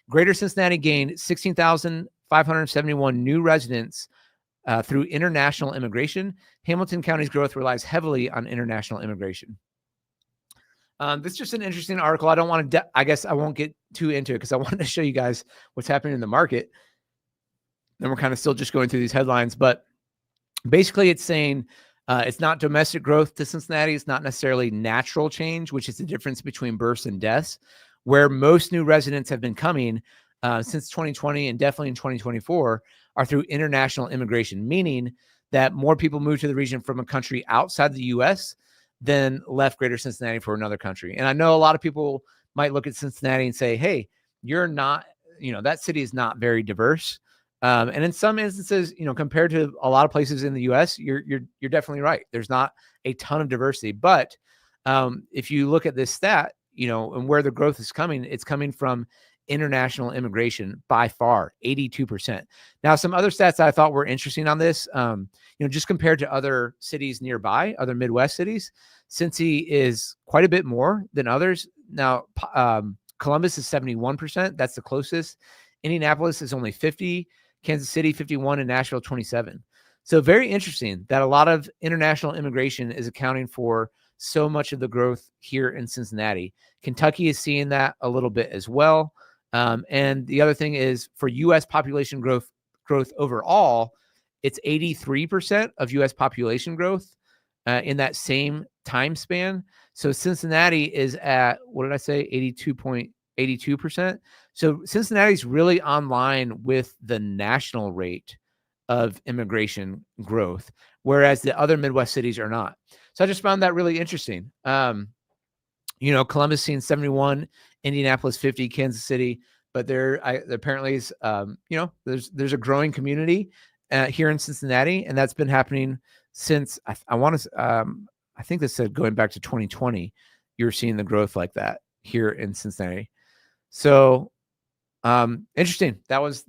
Greater Cincinnati gained 16,571 new residents through international immigration. Hamilton County's growth relies heavily on international immigration. This is just an interesting article. I don't want to, I guess I won't get too into it because I wanted to show you guys what's happening in the market. And we're kind of still just going through these headlines, but basically it's saying it's not domestic growth to Cincinnati. It's not necessarily natural change, which is the difference between births and deaths, where most new residents have been coming since 2020 and definitely in 2024 are through international immigration, meaning that more people move to the region from a country outside the U.S. than left Greater Cincinnati for another country. And I know a lot of people might look at Cincinnati and say, hey, you're not, that city is not very diverse. And in some instances, compared to a lot of places in the U.S., you're definitely right. There's not a ton of diversity. But if you look at this stat, and where the growth is coming, it's coming from international immigration by far, 82%. Now, some other stats that I thought were interesting on this, just compared to other cities nearby, other Midwest cities, Cincy is quite a bit more than others. Now, Columbus is 71%. That's the closest. Indianapolis is only 50, Kansas City 51, and Nashville 27. So very interesting that a lot of international immigration is accounting for so much of the growth here in Cincinnati. Kentucky is seeing that a little bit as well. And the other thing is for U.S. population growth overall, it's 83% of U.S. population growth in that same time span. So Cincinnati is at, what did I say? 82.82%. So Cincinnati's really on line with the national rate of immigration growth, whereas the other Midwest cities are not. So I just found that really interesting. Columbus seeing 71, Indianapolis 50, Kansas City, but there apparently is, there's a growing community here in Cincinnati, and that's been happening since I think this said going back to 2020, you're seeing the growth like that here in Cincinnati. So interesting. That was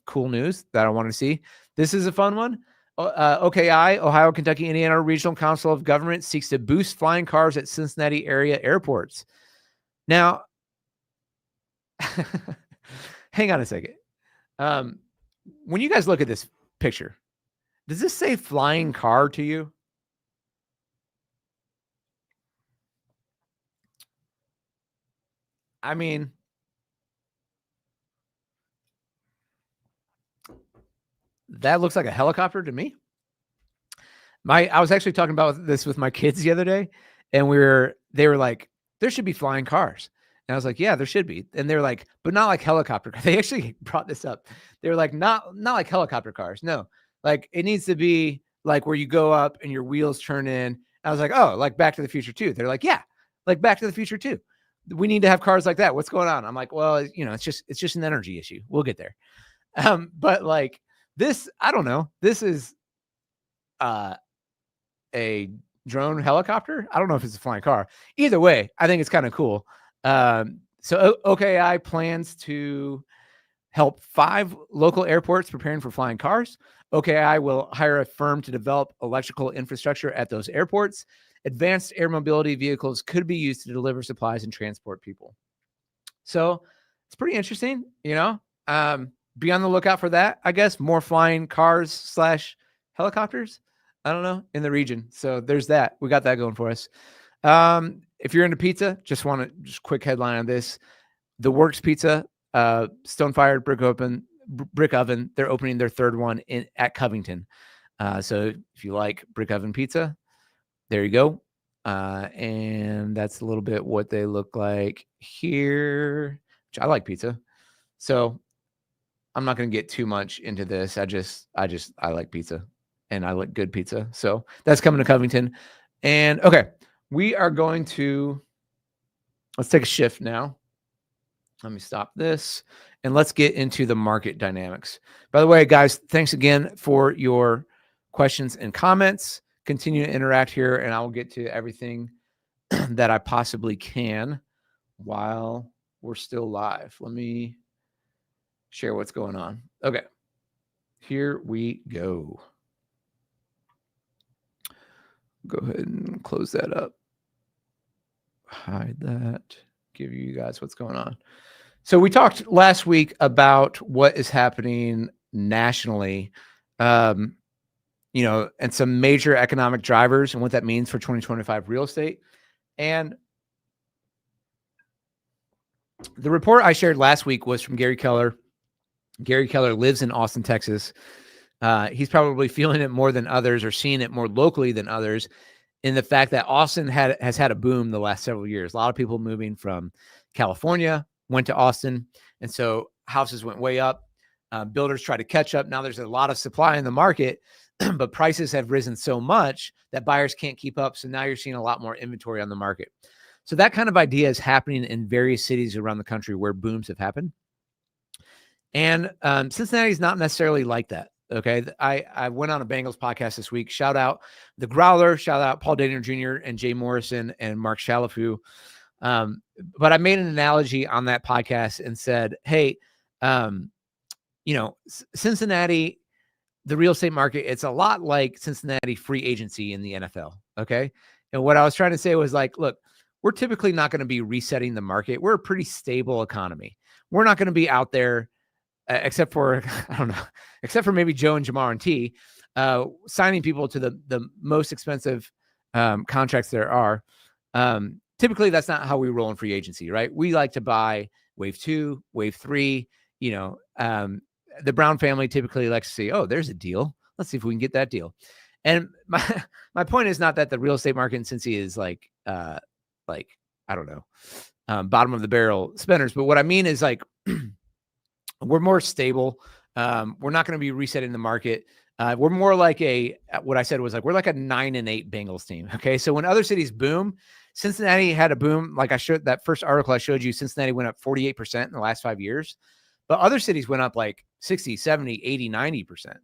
cool news that I want to see. This is a fun one. OKI, Ohio, Kentucky, Indiana Regional Council of Government seeks to boost flying cars at Cincinnati area airports. Now, hang on a second. When you guys look at this picture, does this say flying car to you? I mean, that looks like a helicopter to me. I was actually talking about this with my kids the other day, and they were like, there should be flying cars. And I was like, yeah, there should be. And they're like, but not like helicopter. They actually brought this up. They were like, not like helicopter cars. No, like it needs to be like where you go up and your wheels turn in. I was like, oh, like Back to the Future 2. They're like, yeah, like Back to the Future 2. We need to have cars like that. What's going on? I'm like, well, it's just an energy issue. We'll get there. But like this, I don't know. This is a drone helicopter. I don't know if it's a flying car. Either way, I think it's kind of cool. So OKI plans to help 5 local airports preparing for flying cars. OKI will hire a firm to develop electrical infrastructure at those airports. Advanced air mobility vehicles could be used to deliver supplies and transport people. So it's pretty interesting, be on the lookout for that, I guess. More flying cars / helicopters, I don't know, in the region. So there's that. We got that going for us. If you're into pizza, just quick headline on this. The Works Pizza, stone-fired brick oven. They're opening their third one at Covington. So if you like brick oven pizza, there you go. And that's a little bit what they look like here, which I like pizza. So I'm not going to get too much into this. I like pizza and I like good pizza. So that's coming to Covington. And okay, we are going to, let's take a shift now. Let me stop this and let's get into the market dynamics. By the way, guys, thanks again for your questions and comments. Continue to interact here and I will get to everything that I possibly can while we're still live. Let me share what's going on. Okay, here we go. Go ahead and close that up. Hide that. Give you guys what's going on. So we talked last week about what is happening nationally, and some major economic drivers and what that means for 2025 real estate. And the report I shared last week was from Gary Keller. Gary Keller lives in Austin, Texas. He's probably feeling it more than others or seeing it more locally than others in the fact that Austin has had a boom the last several years. A lot of people moving from California went to Austin. And so houses went way up. Builders try to catch up. Now there's a lot of supply in the market, but prices have risen so much that buyers can't keep up. So now you're seeing a lot more inventory on the market. So that kind of idea is happening in various cities around the country where booms have happened. And Cincinnati is not necessarily like that. Okay. I went on a Bengals podcast this week. Shout out the Growler, shout out Paul Daniel Jr. and Jay Morrison and Mark Shalafu. But I made an analogy on that podcast and said, hey, Cincinnati, the real estate market, it's a lot like Cincinnati free agency in the NFL. Okay. And what I was trying to say was like, look, we're typically not going to be resetting the market. We're a pretty stable economy. We're not going to be out there except for, I don't know, except for maybe Joe and Jamar and T, signing people to the most expensive contracts there are. Typically, that's not how we roll in free agency, right? We like to buy wave 2, wave 3. The Brown family typically likes to say, oh, there's a deal. Let's see if we can get that deal. And my point is not that the real estate market in Cincy is like I don't know, bottom of the barrel spenders. But what I mean is like, we're more stable. We're not going to be resetting the market. We're more like what I said was like, we're like a 9-8 Bengals team. Okay. So when other cities boom, Cincinnati had a boom. Like I showed that first article I showed you, Cincinnati went up 48% in the last 5 years, but other cities went up like 60, 70, 80, 90%.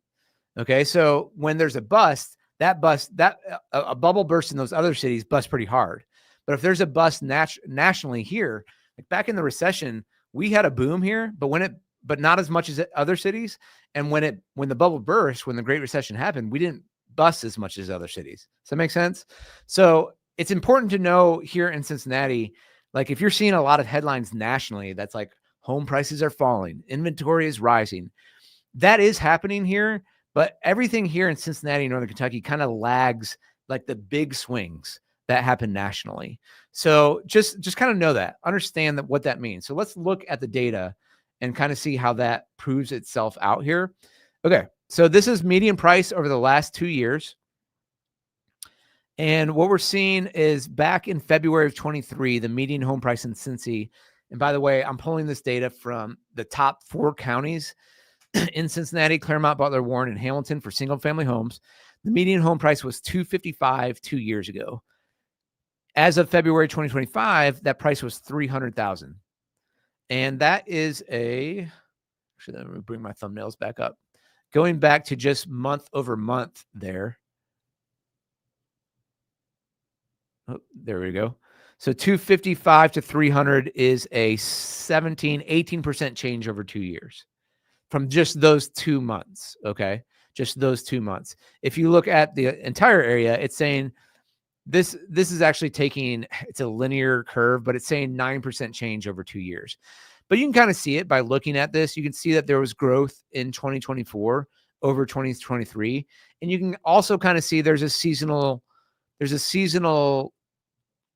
Okay. So when there's a bust, a bubble burst in those other cities bust pretty hard. But if there's a bust nationally here, like back in the recession, we had a boom here, but not as much as other cities. And when the bubble burst, when the Great Recession happened, we didn't bust as much as other cities. Does that make sense? So it's important to know here in Cincinnati, like if you're seeing a lot of headlines nationally, that's like home prices are falling, inventory is rising. That is happening here, but everything here in Cincinnati, Northern Kentucky kind of lags like the big swings that happen nationally. So just kind of know that, understand that what that means. So let's look at the data and kind of see how that proves itself out here. Okay. So this is median price over the last 2 years. And what we're seeing is back in February of 23, the median home price in Cincy. And by the way, I'm pulling this data from the top 4 counties in Cincinnati, Claremont, Butler, Warren, and Hamilton for single family homes. The median home price was $255 2 years ago. As of February 2025, that price was $300,000. And that is actually, let me bring my thumbnails back up. Going back to just month over month there. Oh, there we go. So 255 to 300 is a 18% change over 2 years from just those 2 months. Okay. Just those 2 months. If you look at the entire area, it's saying This is actually taking, it's a linear curve, but it's saying 9% change over 2 years. But you can kind of see it by looking at this. You can see that there was growth in 2024 over 2023. And you can also kind of see there's a seasonal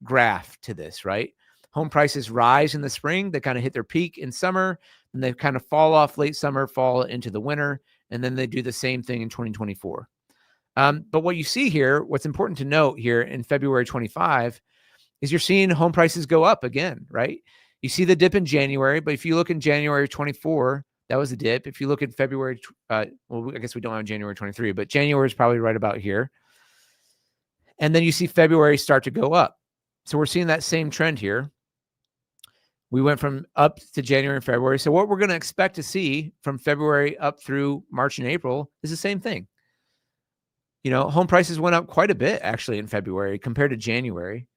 graph to this, right? Home prices rise in the spring. They kind of hit their peak in summer, and they kind of fall off late summer, fall into the winter, and then they do the same thing in 2024. But what you see here, what's important to note here in February 25 is you're seeing home prices go up again, right? You see the dip in January, but if you look in January 24, that was a dip. If you look at February, well, I guess we don't have January 23, but January is probably right about here. And then you see February start to go up. So we're seeing that same trend here. We went from up to January and February. So what we're going to expect to see from February up through March and April is the same thing. You know, home prices went up quite a bit actually in February compared to January.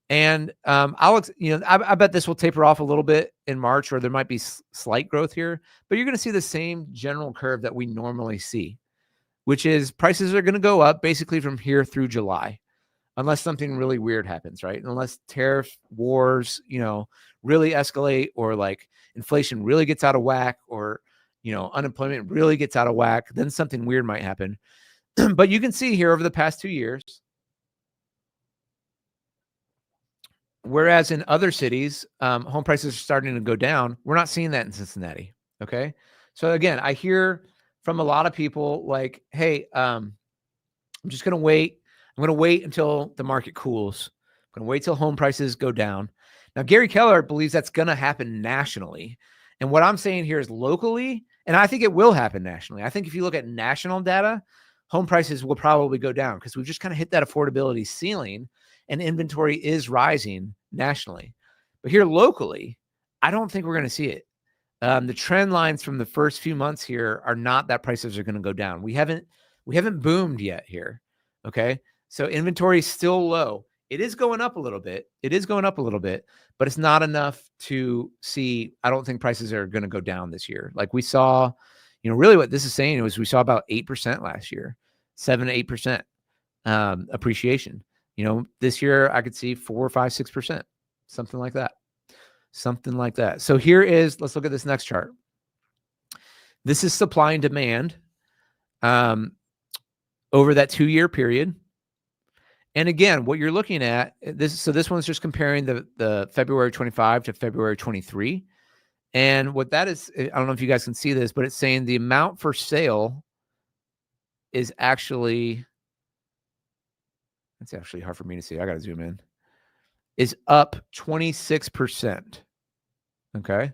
And I bet this will taper off a little bit in March, or there might be slight growth here, but you're going to see the same general curve that we normally see, which is prices are going to go up basically from here through July, unless something really weird happens, right? Unless tariff wars, really escalate, or like inflation really gets out of whack, or, unemployment really gets out of whack, then something weird might happen. But you can see here over the past 2 years, whereas in other cities, home prices are starting to go down, we're not seeing that in Cincinnati. Okay. So again, I hear from a lot of people like, hey, I'm just going to wait. I'm going to wait until the market cools. I'm going to wait till home prices go down. Now, Gary Keller believes that's going to happen nationally. And what I'm saying here is locally, and I think it will happen nationally. I think if you look at national data, home prices will probably go down because we've just kind of hit that affordability ceiling and inventory is rising nationally. But here locally, I don't think we're going to see it. The trend lines from the first few months here are not that prices are going to go down. We haven't boomed yet here. Okay. So inventory is still low. It is going up a little bit. But it's not enough to see. I don't think prices are going to go down this year. Like we saw, really what this is saying was we saw about 8% last year, 7 to 8% appreciation. This year I could see 4, 5, 6%, something like that. So let's look at this next chart. This is supply and demand over that 2-year period. And again, what you're looking at this one's just comparing the February 25 to February 23. And what that is, I don't know if you guys can see this, but it's saying the amount for sale is actually, it's actually hard for me to see. I got to zoom in. Is up 26%. Okay.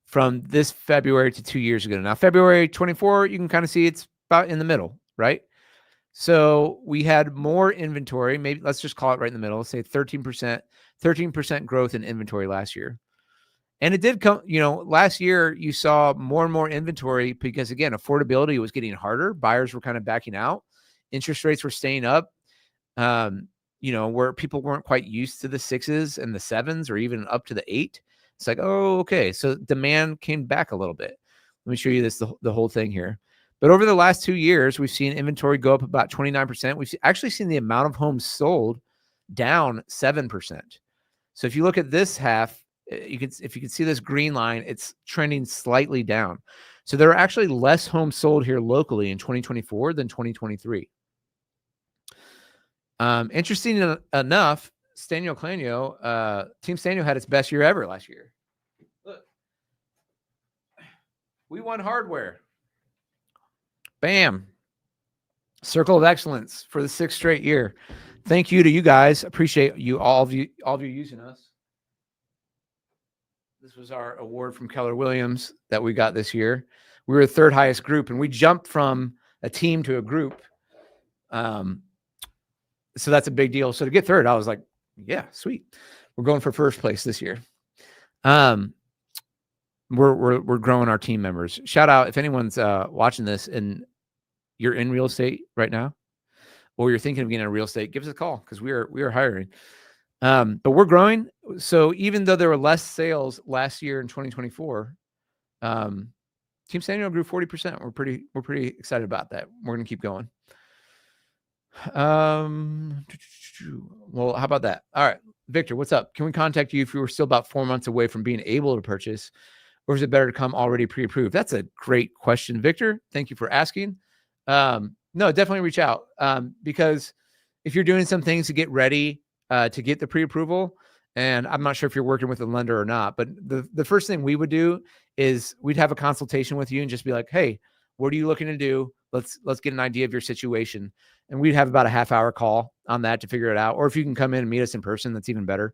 From this February to 2 years ago. Now, February 24, you can kind of see it's about in the middle, right? So we had more inventory. Maybe let's just call it right in the middle. Say 13% growth in inventory last year. And it did come, last year you saw more and more inventory because, again, affordability was getting harder. Buyers were kind of backing out. Interest rates were staying up, where people weren't quite used to the 6s and the 7s or even up to the 8. It's like, oh, okay. So demand came back a little bit. Let me show you this, the whole thing here. But over the last 2 years, we've seen inventory go up about 29%. We've actually seen the amount of homes sold down 7%. So if you look at this half, if you can see this green line, it's trending slightly down. So there are actually less homes sold here locally in 2024 than 2023. Interesting enough, Sztanyo, Team Sztanyo had its best year ever last year. Look, we won hardware. Bam. Circle of excellence for the 6th straight year. Thank you to you guys. Appreciate you, all of you using us. This was our award from Keller Williams that we got this year. We were the 3rd highest group, and we jumped from a team to a group. So that's a big deal. So to get 3rd, I was like, yeah, sweet. We're going for 1st place this year. We're growing our team members. Shout out if anyone's watching this and you're in real estate right now, or you're thinking of getting into real estate, give us a call because we are hiring. But we're growing. So even though there were less sales last year in 2024, Team Sztanyo grew 40%. We're pretty excited about that. We're going to keep going. Um, well, how about that? All right, Victor, what's up? Can we contact you if you were still about 4 months away from being able to purchase, or is it better to come already pre-approved? That's a great question, Victor. Thank you for asking. No, definitely reach out because if you're doing some things to get ready to get the pre-approval, and I'm not sure if you're working with a lender or not, but the first thing we would do is we'd have a consultation with you and just be like, hey, what are you looking to do? Let's get an idea of your situation, and we'd have about a half-hour call on that to figure it out. Or if you can come in and meet us in person, that's even better.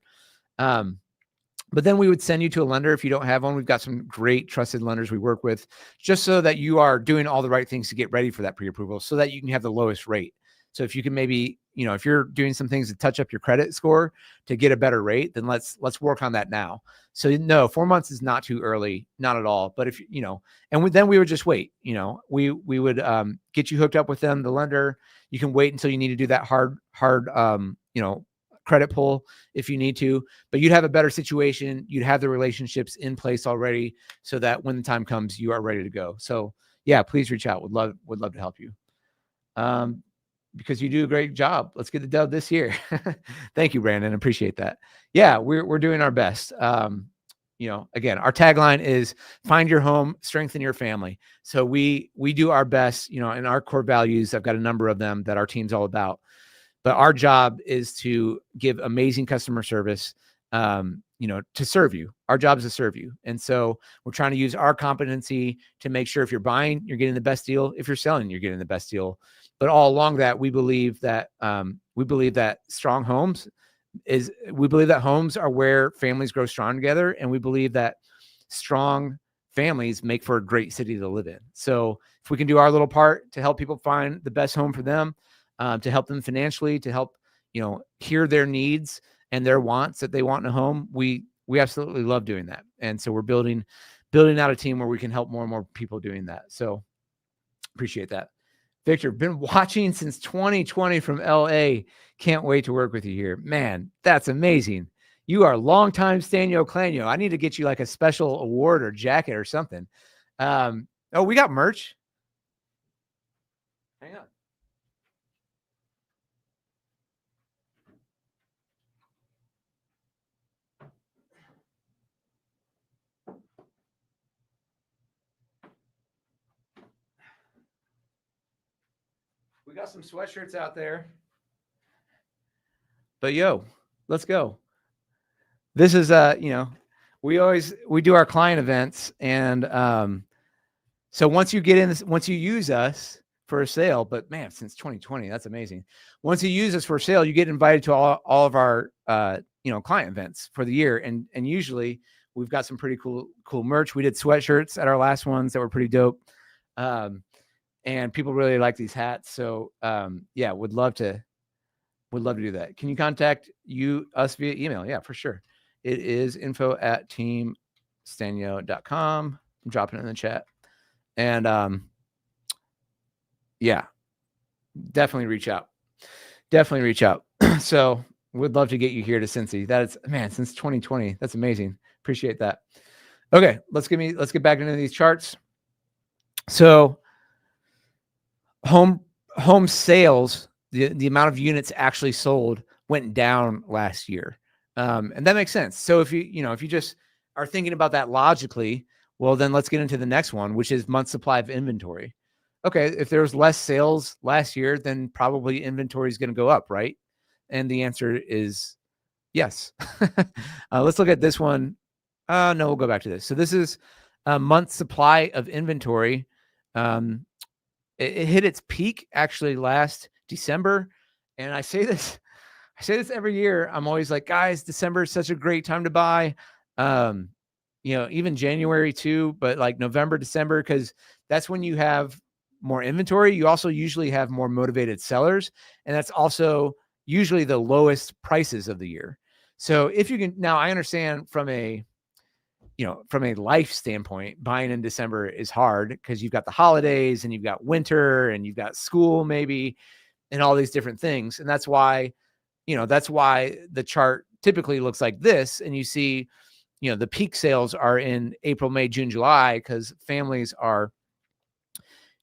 But then we would send you to a lender if you don't have one. We've got some great trusted lenders we work with, just so that you are doing all the right things to get ready for that pre-approval, so that you can have the lowest rate. So if you can maybe, if you're doing some things to touch up your credit score to get a better rate, then let's work on that now. So no, 4 months is not too early, not at all. But if then we would just wait. We would get you hooked up with them, the lender. You can wait until you need to do that hard credit pull if you need to, but you'd have a better situation. You'd have the relationships in place already, so that when the time comes, you are ready to go. So yeah, please reach out. Would love to help you. Because you do a great job. Let's get the dub this year. Thank you, Brandon. Appreciate that. Yeah, we're doing our best. Again, our tagline is find your home, strengthen your family. So we do our best, and our core values, I've got a number of them that our team's all about. But our job is to give amazing customer service, to serve you. Our job is to serve you. And so we're trying to use our competency to make sure if you're buying, you're getting the best deal. If you're selling, you're getting the best deal. But all along that, we believe that strong homes we believe that homes are where families grow strong together. And we believe that strong families make for a great city to live in. So if we can do our little part to help people find the best home for them, to help them financially, to help, hear their needs and their wants that they want in a home, we absolutely love doing that. And so we're building out a team where we can help more and more people doing that. So appreciate that. Victor, been watching since 2020 from LA. Can't wait to work with you here. Man, that's amazing. You are a longtime Sztanyo Clanyo. I need to get you like a special award or jacket or something. We got merch. Hang on. We got some sweatshirts out there. But let's go. This is we do our client events, and so once you get in this, once you use us for a sale, but man, since 2020, that's amazing. Once you use us for a sale, you get invited to all of our client events for the year, and usually we've got some pretty cool merch. We did sweatshirts at our last ones that were pretty dope. And people really like these hats. So would love to do that. Can you contact us via email? Yeah, for sure. It is info@teamsztanyo.com. I'm dropping it in the chat. And definitely reach out. So we'd love to get you here to Cincy. That is, man, since 2020. That's amazing. Appreciate that. Okay, let's get back into these charts. So home sales, the amount of units actually sold went down last year. And that makes sense. So if you just are thinking about that logically, well, then let's get into the next one, which is month supply of inventory. Okay, if there was less sales last year, then probably inventory is going to go up, right? And the answer is yes. Let's look at this one. No, we'll go back to this. So this is a month supply of inventory. It hit its peak actually last December. And I say this every year. I'm always like, guys, December is such a great time to buy. Even January too, but like November, December, because that's when you have more inventory. You also usually have more motivated sellers. And that's also usually the lowest prices of the year. So if you can, now I understand from a life standpoint, buying in December is hard because you've got the holidays and you've got winter and you've got school maybe and all these different things. And that's why the chart typically looks like this. And you see, the peak sales are in April, May, June, July, because families are,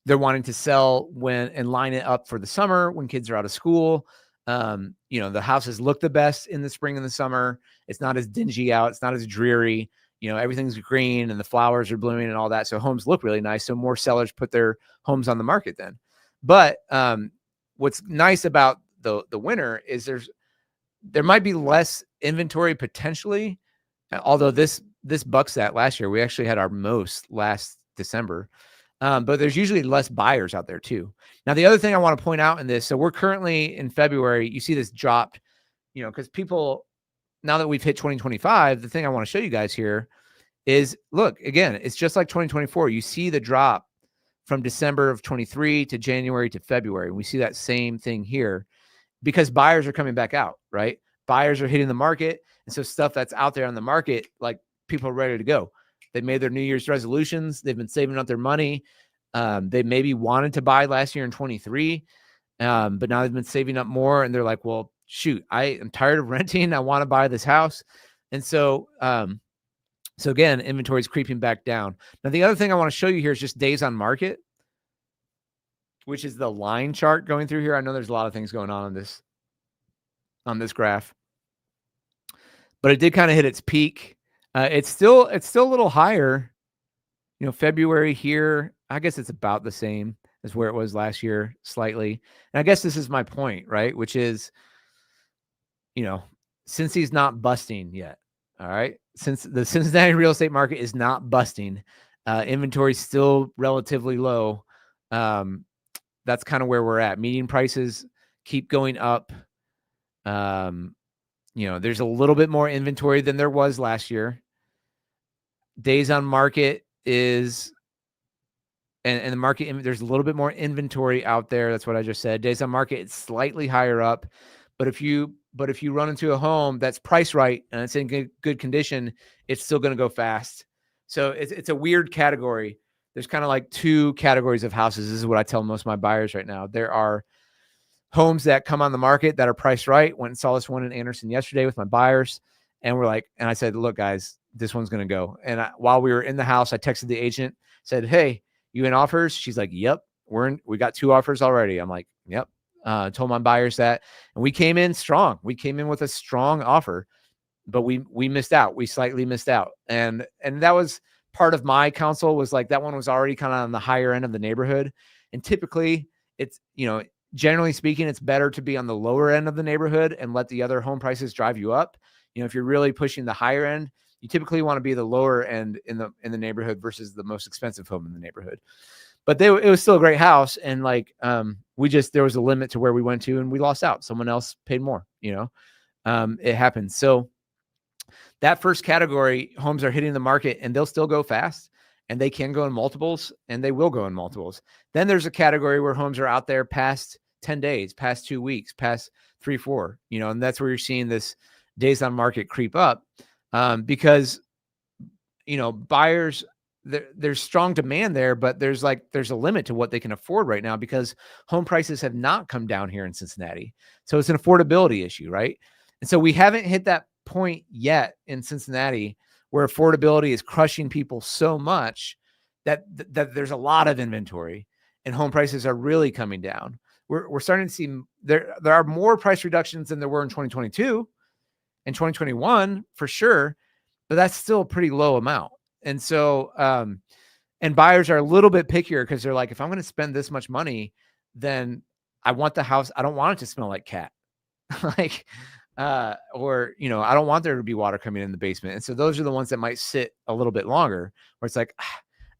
they're wanting to sell when and line it up for the summer when kids are out of school. The houses look the best in the spring and the summer. It's not as dingy out. It's not as dreary. Everything's green and the flowers are blooming and all that. So homes look really nice. So more sellers put their homes on the market then. But what's nice about the winter is there might be less inventory potentially, although this bucks that. Last year we actually had our most last December. But there's usually less buyers out there too. Now, the other thing I want to point out in this, so we're currently in February, you see this dropped, because people, now that we've hit 2025, the thing I want to show you guys here is, look, again, it's just like 2024. You see the drop from December of 23 to January to February. We see that same thing here because buyers are coming back out, right? Buyers are hitting the market. And so stuff that's out there on the market, like people are ready to go. They made their New Year's resolutions. They've been saving up their money. They maybe wanted to buy last year in 23, but now they've been saving up more. And they're like, well, shoot, I am tired of renting. I want to buy this house. And so again, inventory is creeping back down. Now, the other thing I want to show you here is just days on market, which is the line chart going through here. I know there's a lot of things going on this graph, but it did kind of hit its peak. It's still a little higher. February here, I guess it's about the same as where it was last year, slightly. And I guess this is my point, right? Which is, since he's not busting yet, all right? Since the Cincinnati real estate market is not busting, inventory is still relatively low. That's kind of where we're at. Median prices keep going up. There's a little bit more inventory than there was last year. Days on market is, and the market, there's a little bit more inventory out there. That's what I just said. Days on market, it's slightly higher up. But if you run into a home that's priced right and it's in good condition, it's still going to go fast. So it's a weird category. There's kind of like two categories of houses. This is what I tell most of my buyers right now. There are homes that come on the market that are priced right. Went and saw this one in Anderson yesterday with my buyers. And I said, look, guys, this one's going to go. And while we were in the house, I texted the agent, said, hey, you in offers? She's like, yep, we got 2 offers already. I'm like, yep. Told my buyers that, and we came in strong. We came in with a strong offer, but we missed out. We slightly missed out. And that was part of my counsel, was like, that one was already kind of on the higher end of the neighborhood. And typically it's, generally speaking, it's better to be on the lower end of the neighborhood and let the other home prices drive you up. If you're really pushing the higher end, you typically want to be the lower end in the neighborhood versus the most expensive home in the neighborhood. But it was still a great house. And like, there was a limit to where we went to and we lost out. Someone else paid more, it happens. So that first category, homes are hitting the market and they'll still go fast, and they can go in multiples, and they will go in multiples. Then there's a category where homes are out there past 10 days, past 2 weeks, past 3, 4, and that's where you're seeing this days on market creep up, because, buyers, there's strong demand there, but there's a limit to what they can afford right now because home prices have not come down here in Cincinnati. So it's an affordability issue, right? And so we haven't hit that point yet in Cincinnati where affordability is crushing people so much that there's a lot of inventory and home prices are really coming down. We're starting to see there are more price reductions than there were in 2022 and 2021 for sure, but that's still a pretty low amount. And so, and buyers are a little bit pickier because they're like, if I'm going to spend this much money, then I want the house. I don't want it to smell like cat, or, I don't want there to be water coming in the basement. And so those are the ones that might sit a little bit longer, where it's like,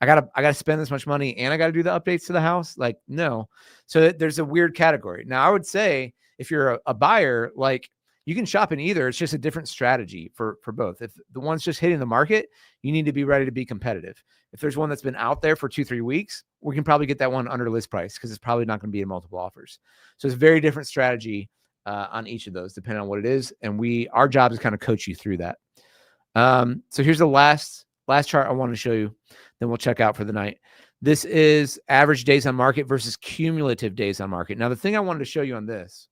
I gotta spend this much money and I got to do the updates to the house. Like, no. So there's a weird category. Now I would say if you're a buyer, like, you can shop in either. It's just a different strategy for both. If the one's just hitting the market, you need to be ready to be competitive. If there's one that's been out there for 2-3 weeks, we can probably get that one under list price because it's probably not going to be in multiple offers. So it's a very different strategy on each of those, depending on what it is. And our job is kind of coach you through that. So here's the last chart I want to show you. Then we'll check out for the night. This is average days on market versus cumulative days on market. Now, the thing I wanted to show you on this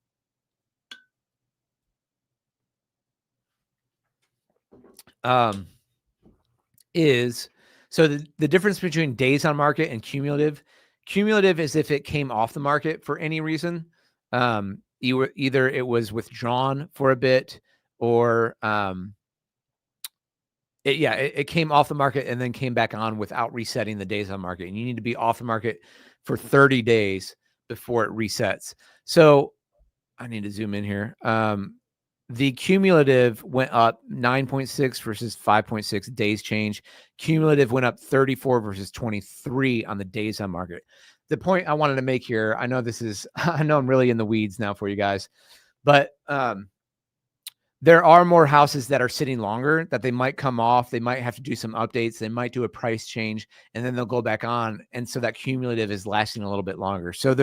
is, so the difference between days on market and cumulative Cumulative is if it came off the market for any reason. Either it was withdrawn for a bit, or it came off the market and then came back on without resetting the days on market. And you need to be off the market for 30 days before it resets. So I need to zoom in here. The cumulative went up 9.6 versus 5.6 days change. Cumulative went up 34 versus 23 on the days on market. The point I wanted to make here, I know I'm really in the weeds now for you guys, but there are more houses that are sitting longer that they might come off. They might have to do some updates. They might do a price change, and then they'll go back on. And so that cumulative is lasting a little bit longer. So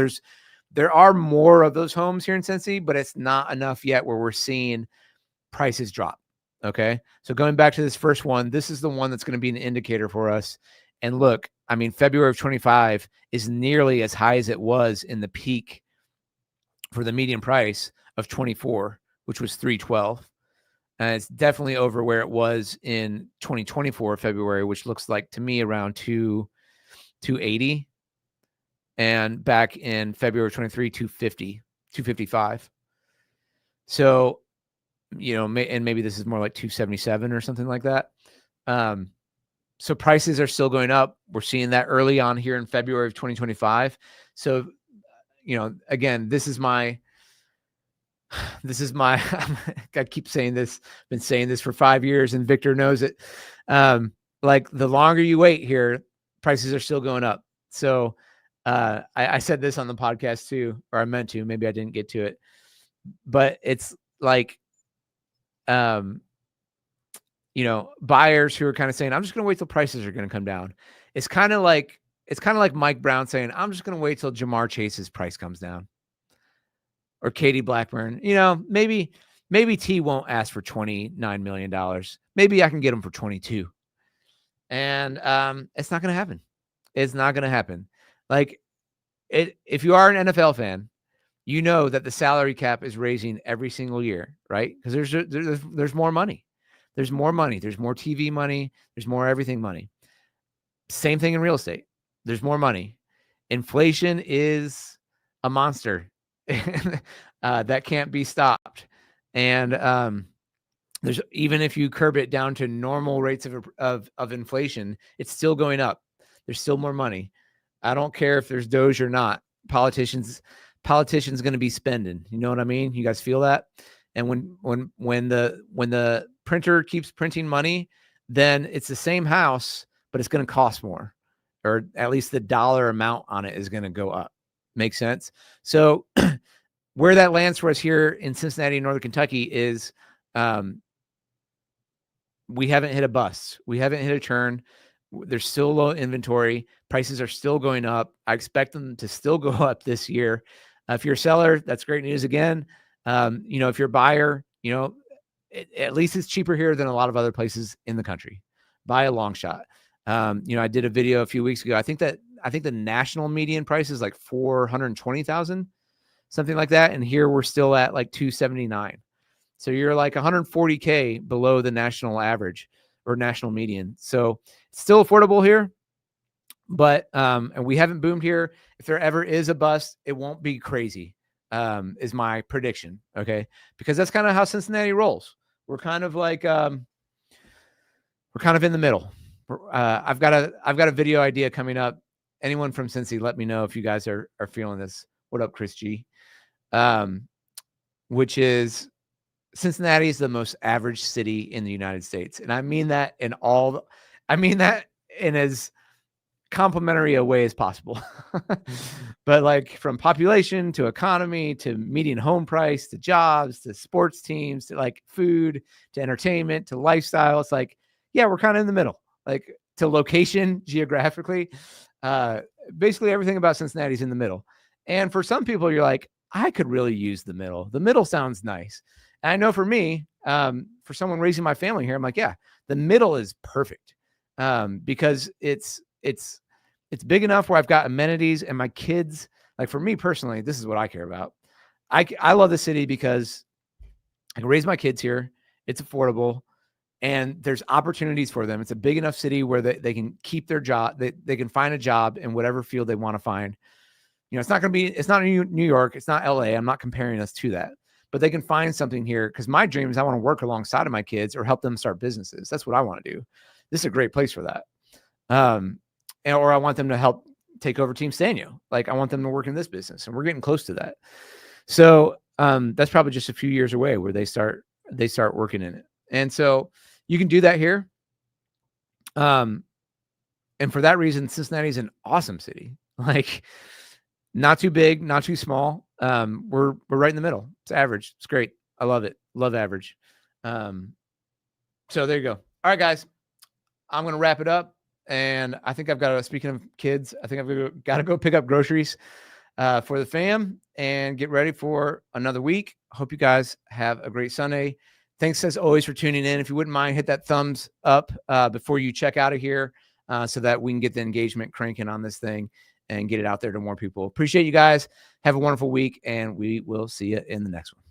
there are more of those homes here in Cincy, but it's not enough yet where we're seeing prices drop. Okay. So going back to this first one, this is the one that's going to be an indicator for us. And look, I mean, February of 25 is nearly as high as it was in the peak for the median price of 24, which was 312. And it's definitely over where it was in 2024 February, which looks like to me around 280. And back in February 23, 250, 255. So, and maybe this is more like 277 or something like that. So prices are still going up. We're seeing that early on here in February of 2025. So, again, this is my, I keep saying this, been saying this for 5 years, and Victor knows it. Like the longer you wait here, prices are still going up. So, I said this on the podcast too, or I meant to, maybe I didn't get to it, but it's like, buyers who are kind of saying, I'm just going to wait till prices are going to come down. It's kind of like Mike Brown saying, I'm just going to wait till Jamar Chase's price comes down, or Katie Blackburn. Maybe T won't ask for $29 million. Maybe I can get him for 22. And, it's not going to happen. It's not going to happen. Like if you are an NFL fan, you know that the salary cap is raising every single year, right? Because there's more money. There's more money. There's more TV money. There's more everything money. Same thing in real estate. There's more money. Inflation is a monster that can't be stopped. And there's, even if you curb it down to normal rates of inflation, it's still going up. There's still more money. I don't care if there's Doge or not. Politicians going to be spending. You know what I mean? You guys feel that? And when the printer keeps printing money, then it's the same house, but it's going to cost more, or at least the dollar amount on it is going to go up. Make sense? So where that lands for us here in Cincinnati, Northern Kentucky is, we haven't hit a bust. We haven't hit a turn. There's still low inventory. Prices are still going up. I expect them to still go up this year. If you're a seller, that's great news again. If you're a buyer, at least it's cheaper here than a lot of other places in the country by a long shot. I did a video a few weeks ago. I think the national median price is like 420,000, something like that. And here we're still at like 279. So you're like 140K below the national average or national median. So it's still affordable here, but, and we haven't boomed here. If there ever is a bust, it won't be crazy, is my prediction. Okay. Because that's kind of how Cincinnati rolls. We're kind of like, we're kind of in the middle. I've got a video idea coming up. Anyone from Cincy, let me know if you guys are feeling this. What up, Chris G? Which is, Cincinnati is the most average city in the United States. And I mean that in as complimentary a way as possible. But like from population to economy to median home price to jobs to sports teams to like food to entertainment to lifestyle, it's like, yeah, we're kind of in the middle. Like to location geographically, basically everything about Cincinnati is in the middle. And for some people, you're like, I could really use the middle. The middle sounds nice. And I know for me, for someone raising my family here, I'm like, yeah, the middle is perfect, because it's big enough where I've got amenities and my kids. Like for me personally, this is what I care about. I love the city because I can raise my kids here. It's affordable. and there's opportunities for them. It's a big enough city where they can keep their job. They can find a job in whatever field they want to find. It's not New York. It's not LA. I'm not comparing us to that, but they can find something here. Cause my dream is I want to work alongside of my kids or help them start businesses. That's what I want to do. This is a great place for that. Or I want them to help take over Team Sztanyo. Like I want them to work in this business, and we're getting close to that. So that's probably just a few years away where they start working in it. And so you can do that here. And for that reason, Cincinnati is an awesome city. Like not too big, not too small. We're right in the middle. It's average. It's great. I love it. Love average. So there you go. All right, guys, I'm going to wrap it up. And I think I've got to, speaking of kids, I think I've got to go pick up groceries for the fam and get ready for another week. Hope you guys have a great Sunday. Thanks as always for tuning in. If you wouldn't mind, hit that thumbs up before you check out of here so that we can get the engagement cranking on this thing and get it out there to more people. Appreciate you guys. Have a wonderful week, and we will see you in the next one.